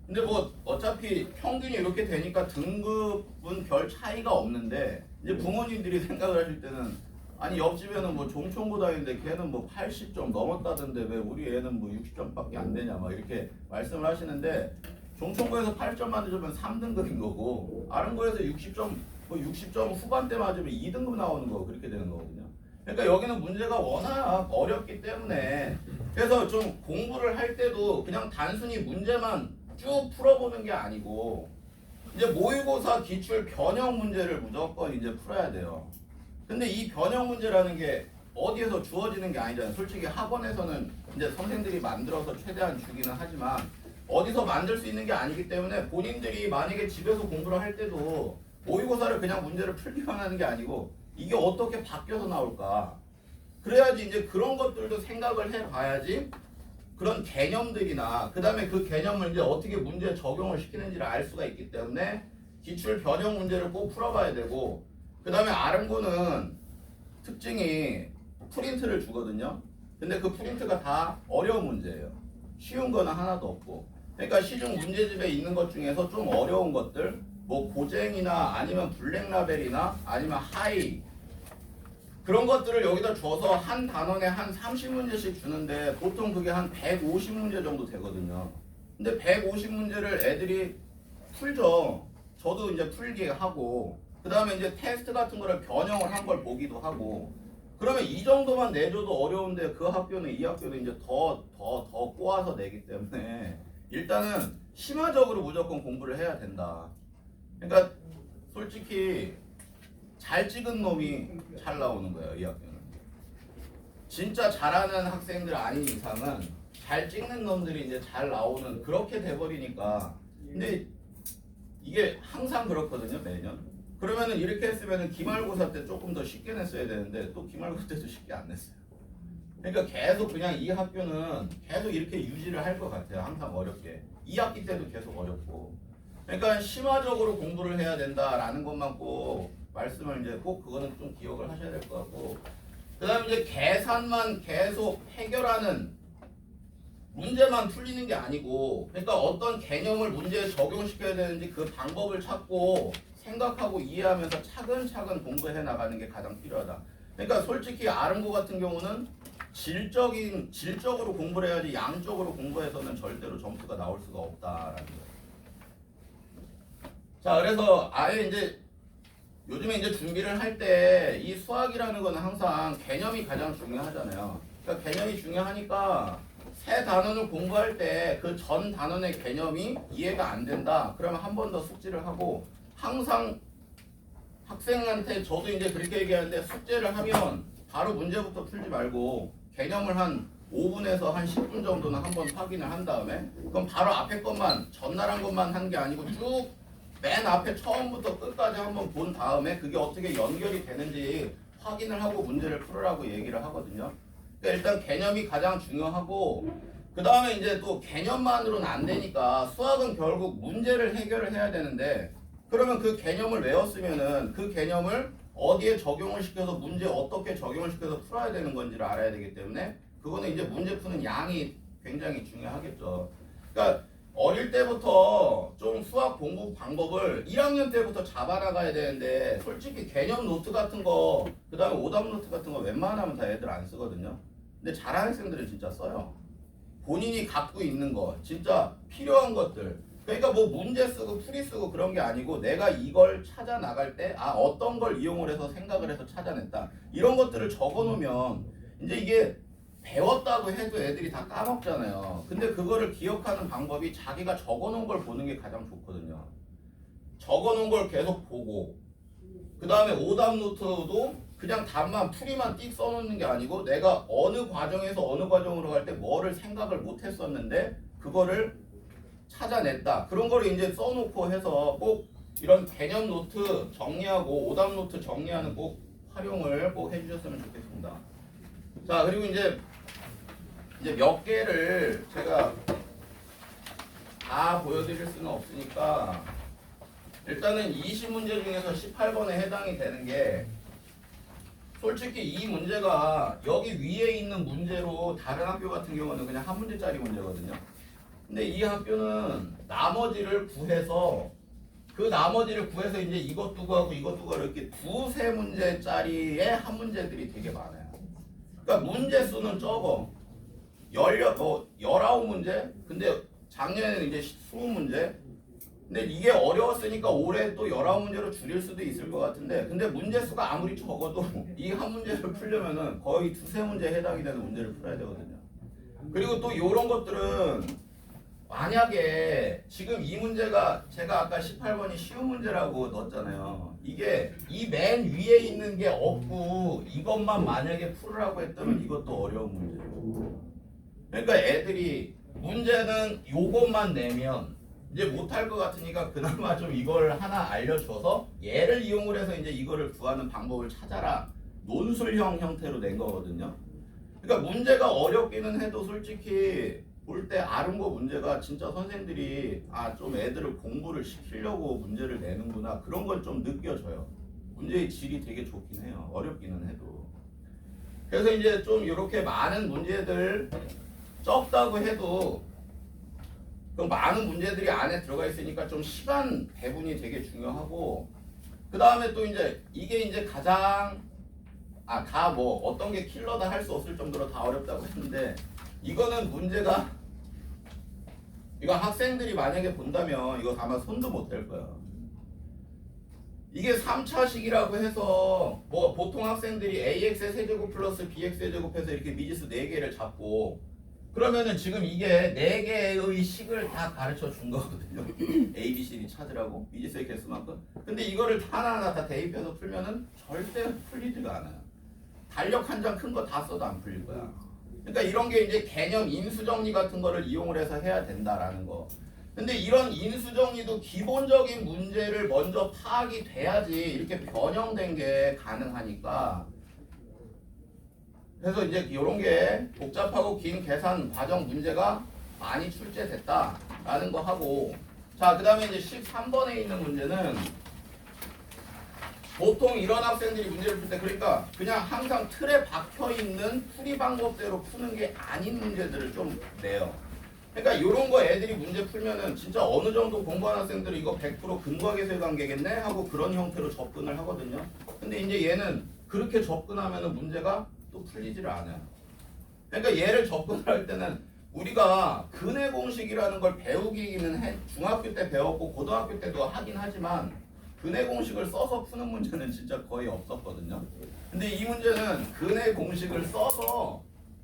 근데 뭐 어차피 평균이 이렇게 되니까 등급은 별 차이가 없는데 이제 부모님들이 생각을 하실 때는 아니 옆집에는 뭐 종촌고등인데 걔는 뭐 80점 넘었다던데 왜 우리 애는 뭐 60점밖에 안 되냐 막 이렇게 말씀을 하시는데 종촌고에서 8점 맞으면 3등급인 거고 아름고에서 60점 뭐 60점 후반대 맞으면 2등급 나오는 거 그렇게 되는 거거든요. 그러니까 여기는 문제가 워낙 어렵기 때문에 그래서 좀 공부를 할 때도 그냥 단순히 문제만 쭉 풀어보는 게 아니고 이제 모의고사 기출 변형 문제를 무조건 이제 풀어야 돼요. 근데 이 변형 문제라는 게 어디에서 주어지는 게 아니잖아요. 솔직히 학원에서는 이제 선생들이 만들어서 최대한 주기는 하지만 어디서 만들 수 있는 게 아니기 때문에 본인들이 만약에 집에서 공부를 할 때도 모의고사를 그냥 문제를 풀기만 하는 게 아니고 이게 어떻게 바뀌어서 나올까 그래야지 이제 그런 것들도 생각을 해봐야지 그런 개념들이나 그 다음에 그 개념을 이제 어떻게 문제에 적용을 시키는지를 알 수가 있기 때문에 기출 변형 문제를 꼭 풀어봐야 되고 그 다음에 아름고는 특징이 프린트를 주거든요. 근데 그 프린트가 다 어려운 문제예요. 쉬운 거는 하나도 없고 그러니까 시중 문제집에 있는 것 중에서 좀 어려운 것들 뭐 고쟁이나 아니면 블랙라벨이나 아니면 하이 그런 것들을 여기다 줘서 한 단원에 한 30문제씩 주는데 보통 그게 한 150문제 정도 되거든요. 근데 150문제를 애들이 풀죠. 저도 이제 풀게 하고 그 다음에 이제 테스트 같은 거를 변형을 한 걸 보기도 하고 그러면 이 정도만 내줘도 어려운데 그 학교는 이 학교는 이제 더 꼬아서 내기 때문에 일단은 심화적으로 무조건 공부를 해야 된다. 그러니까 솔직히 잘 찍은 놈이 잘 나오는 거예요. 이 학교는. 진짜 잘하는 학생들 아닌 이상은 잘 찍는 놈들이 이제 잘 나오는 그렇게 돼버리니까 근데 이게 항상 그렇거든요. 매년. 그러면은 이렇게 했으면은 기말고사 때 조금 더 쉽게 냈어야 되는데 또 기말고사 때도 쉽게 안 냈어요. 그러니까 계속 그냥 이 학교는 계속 이렇게 유지를 할 것 같아요. 항상 어렵게. 2학기 때도 계속 어렵고. 그러니까 심화적으로 공부를 해야 된다라는 것만 꼭 말씀을 이제 꼭 그거는 좀 기억을 하셔야 될 것 같고. 그 다음에 이제 계산만 계속 해결하는 문제만 풀리는 게 아니고 그러니까 어떤 개념을 문제에 적용시켜야 되는지 그 방법을 찾고 생각하고 이해하면서 차근차근 공부해 나가는 게 가장 필요하다. 그러니까 솔직히 아름고 같은 경우는 질적으로 공부를 해야지 양적으로 공부해서는 절대로 점수가 나올 수가 없다라는 거예요. 자, 그래서 아예 이제 요즘에 이제 준비를 할 때 이 수학이라는 거는 항상 개념이 가장 중요하잖아요. 그러니까 개념이 중요하니까 새 단원을 공부할 때 그 전 단원의 개념이 이해가 안 된다. 그러면 한 번 더 숙지를 하고 항상 학생한테 저도 이제 그렇게 얘기하는데 숙제를 하면 바로 문제부터 풀지 말고 개념을 한 5분에서 한 10분 정도는 한번 확인을 한 다음에 그럼 바로 앞에 것만 전날 한 것만 한 게 아니고 쭉 맨 앞에 처음부터 끝까지 한번 본 다음에 그게 어떻게 연결이 되는지 확인을 하고 문제를 풀으라고 얘기를 하거든요. 그러니까 일단 개념이 가장 중요하고 그 다음에 이제 또 개념만으로는 안 되니까 수학은 결국 문제를 해결을 해야 되는데 그러면 그 개념을 외웠으면은 그 개념을 어디에 적용을 시켜서 문제 어떻게 적용을 시켜서 풀어야 되는 건지를 알아야 되기 때문에 그거는 이제 문제 푸는 양이 굉장히 중요하겠죠. 그러니까 어릴 때부터 좀 수학 공부 방법을 1학년 때부터 잡아나가야 되는데 솔직히 개념 노트 같은 거 그 다음에 오답 노트 같은 거 웬만하면 다 애들 안 쓰거든요. 근데 잘하는 학생들은 진짜 써요. 본인이 갖고 있는 거 진짜 필요한 것들 그러니까 뭐 문제 쓰고 풀이 쓰고 그런 게 아니고 내가 이걸 찾아 나갈 때 어떤 걸 이용을 해서 생각을 해서 찾아냈다 이런 것들을 적어 놓으면 이제 이게 배웠다고 해도 애들이 다 까먹잖아요. 근데 그거를 기억하는 방법이 자기가 적어놓은 걸 보는 게 가장 좋거든요. 적어놓은 걸 계속 보고 그 다음에 오답 노트도 그냥 답만 풀이만 띡 써놓는 게 아니고 내가 어느 과정에서 어느 과정으로 갈 때 뭐를 생각을 못했었는데 그거를 찾아냈다. 그런 거를 이제 써놓고 해서 꼭 이런 개념 노트 정리하고 오답 노트 정리하는 꼭 활용을 꼭 해주셨으면 좋겠습니다. 자, 그리고 이제 몇 개를 제가 다 보여드릴 수는 없으니까 일단은 20문제 중에서 18번에 해당이 되는 게 솔직히 이 문제가 여기 위에 있는 문제로 다른 학교 같은 경우는 그냥 한 문제짜리 문제거든요. 근데 이 학교는 나머지를 구해서 그 나머지를 구해서 이제 이것도 구하고 이것도 구하고 이렇게 두세 문제짜리의 한 문제들이 되게 많아요. 그러니까 문제 수는 적어. 19문제? 근데 작년에는 이제 20문제? 근데 이게 어려웠으니까 올해 또 19문제로 줄일 수도 있을 것 같은데 근데 문제 수가 아무리 적어도 이 한 문제를 풀려면은 거의 두세 문제에 해당이 되는 문제를 풀어야 되거든요. 그리고 또 이런 것들은 만약에 지금 이 문제가 제가 아까 18번이 쉬운 문제라고 넣었잖아요. 이게 이 맨 위에 있는 게 없고 이것만 만약에 풀으라고 했다면 이것도 어려운 문제예요. 그러니까 애들이 문제는 요것만 내면 이제 못할 것 같으니까 그나마 좀 이걸 하나 알려줘서 얘를 이용을 해서 이제 이거를 구하는 방법을 찾아라. 논술형 형태로 낸 거거든요. 그러니까 문제가 어렵기는 해도 솔직히 볼 때 아름거 문제가 진짜 선생들이 좀 애들을 공부를 시키려고 문제를 내는구나 그런 걸 좀 느껴져요. 문제의 질이 되게 좋긴 해요. 어렵기는 해도. 그래서 이제 좀 이렇게 많은 문제들 적다고 해도 그 많은 문제들이 안에 들어가 있으니까 좀 시간 배분이 되게 중요하고 그 다음에 또 이제 이게 이제 가장 다 뭐 어떤 게 킬러다 할 수 없을 정도로 다 어렵다고 했는데 이거는 문제가 이거 학생들이 만약에 본다면 이거 아마 손도 못 댈 거야. 이게 3차식이라고 해서 뭐 보통 학생들이 AX의 세제곱 플러스 BX의 제곱해서 이렇게 미지수 4개를 잡고 그러면은 지금 이게 4개의 식을 다 가르쳐 준 거거든요. A, B, C, D 찾으라고 미지수의 개수만큼. 근데 이거를 하나하나 다 대입해서 풀면은 절대 풀리지가 않아요. 달력 한 장 큰 거 다 써도 안 풀릴 거야. 그러니까 이런 게 이제 개념 인수정리 같은 거를 이용을 해서 해야 된다라는 거. 근데 이런 인수정리도 기본적인 문제를 먼저 파악이 돼야지 이렇게 변형된 게 가능하니까. 그래서 이제 이런 게 복잡하고 긴 계산 과정 문제가 많이 출제됐다라는 거 하고 자, 그 다음에 이제 13번에 있는 문제는 보통 이런 학생들이 문제를 풀 때 그러니까 그냥 항상 틀에 박혀있는 풀이 방법대로 푸는 게 아닌 문제들을 좀 내요. 그러니까 이런 거 애들이 문제 풀면은 진짜 어느 정도 공부한 학생들은 이거 100% 근거계수의 관계겠네 하고 그런 형태로 접근을 하거든요. 근데 이제 얘는 그렇게 접근하면은 문제가 또 풀리지를 않아요. 그러니까 얘를 접근을 할 때는 우리가 근해 공식이라는 걸 배우기는 해 중학교 때 배웠고 고등학교 때도 하긴 하지만 근해 공식을 써서 푸는 문제는 진짜 거의 없었거든요. 근데 이 문제는 근해 공식을 써서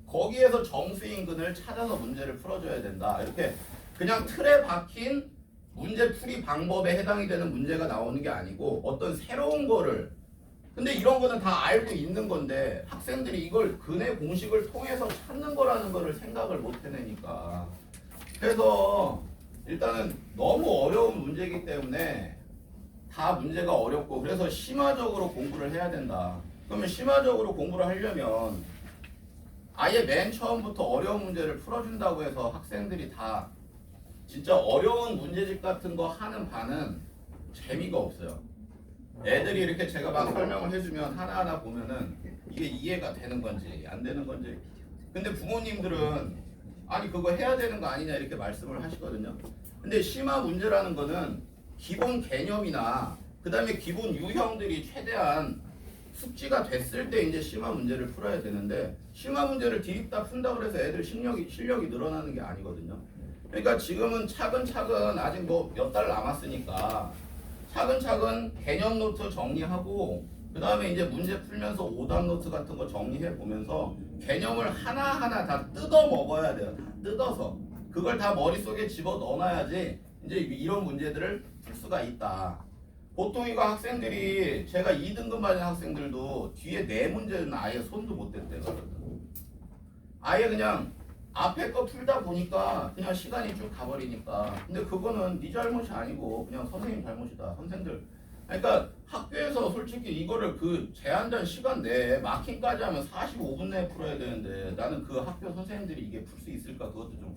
거기에서 정수인근을 찾아서 문제를 풀어줘야 된다. 이렇게 그냥 틀에 박힌 문제 풀이 방법에 해당이 되는 문제가 나오는 게 아니고 어떤 새로운 거를 근데 이런 거는 다 알고 있는 건데 학생들이 이걸 근해 공식을 통해서 찾는 거라는 거를 생각을 못 해내니까 그래서 일단은 너무 어려운 문제이기 때문에 다 문제가 어렵고 그래서 심화적으로 공부를 해야 된다. 그러면 심화적으로 공부를 하려면 아예 맨 처음부터 어려운 문제를 풀어준다고 해서 학생들이 다 진짜 어려운 문제집 같은 거 하는 반은 재미가 없어요. 애들이 이렇게 제가 막 설명을 해주면 하나하나 보면은 이게 이해가 되는 건지 안 되는 건지 근데 부모님들은 아니 그거 해야 되는 거 아니냐 이렇게 말씀을 하시거든요. 근데 심화 문제라는 거는 기본 개념이나 그 다음에 기본 유형들이 최대한 숙지가 됐을 때 이제 심화 문제를 풀어야 되는데 심화 문제를 디립다 푼다고 해서 애들 실력이 늘어나는 게 아니거든요. 그러니까 지금은 차근차근 아직 뭐 몇 달 남았으니까 차근차근 개념 노트 정리하고 그 그 다음에 이제 문제 풀면서 오답 노트 같은 거 정리해 보면서 개념을 하나하나 다 뜯어 먹어야 돼요. 다 뜯어서. 그걸 다 머릿속에 집어 넣어놔야지 이제 이런 문제들을 풀 수가 있다. 보통 이거 학생들이 제가 2등급 맞은 학생들도 뒤에 4문제는 아예 손도 못 댔대거든. 아예 그냥 앞에 거 풀다 보니까 그냥 시간이 쭉 가버리니까. 근데 그거는 네 잘못이 아니고 그냥 선생님 잘못이다. 선생들. 그러니까 학교에서 솔직히 이거를 그 제한된 시간 내에 마킹까지 하면 45분 내에 풀어야 되는데 나는 그 학교 선생님들이 이게 풀 수 있을까 그것도 좀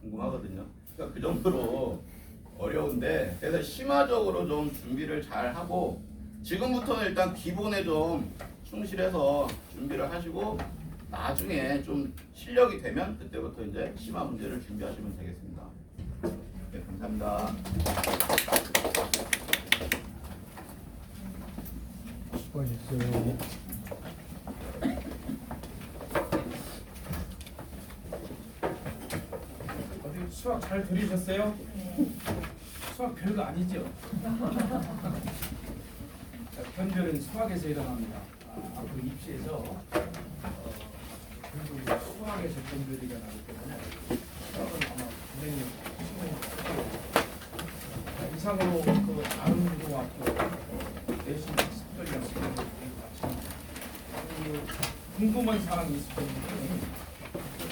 궁금하거든요. 그러니까 그 정도로 어려운데 그래서 심화적으로 좀 준비를 잘 하고 지금부터는 일단 기본에 좀 충실해서 준비를 하시고 나중에 좀 실력이 되면 그때부터 이제 심화 문제를 준비하시면 되겠습니다. 네, 감사합니다. 수고하셨어요. 어디 수학 잘 들으셨어요? 수학 별거 아니죠? 변별은 수학에서 일어납니다. 앞으로 입시에서 그리고 수학에서 변별이 일어나기 때문에 수학은 아마 굉장히 이상으로 그 아름고등학교 내신 특별이랑 같이 궁금한 사항이 있을 텐데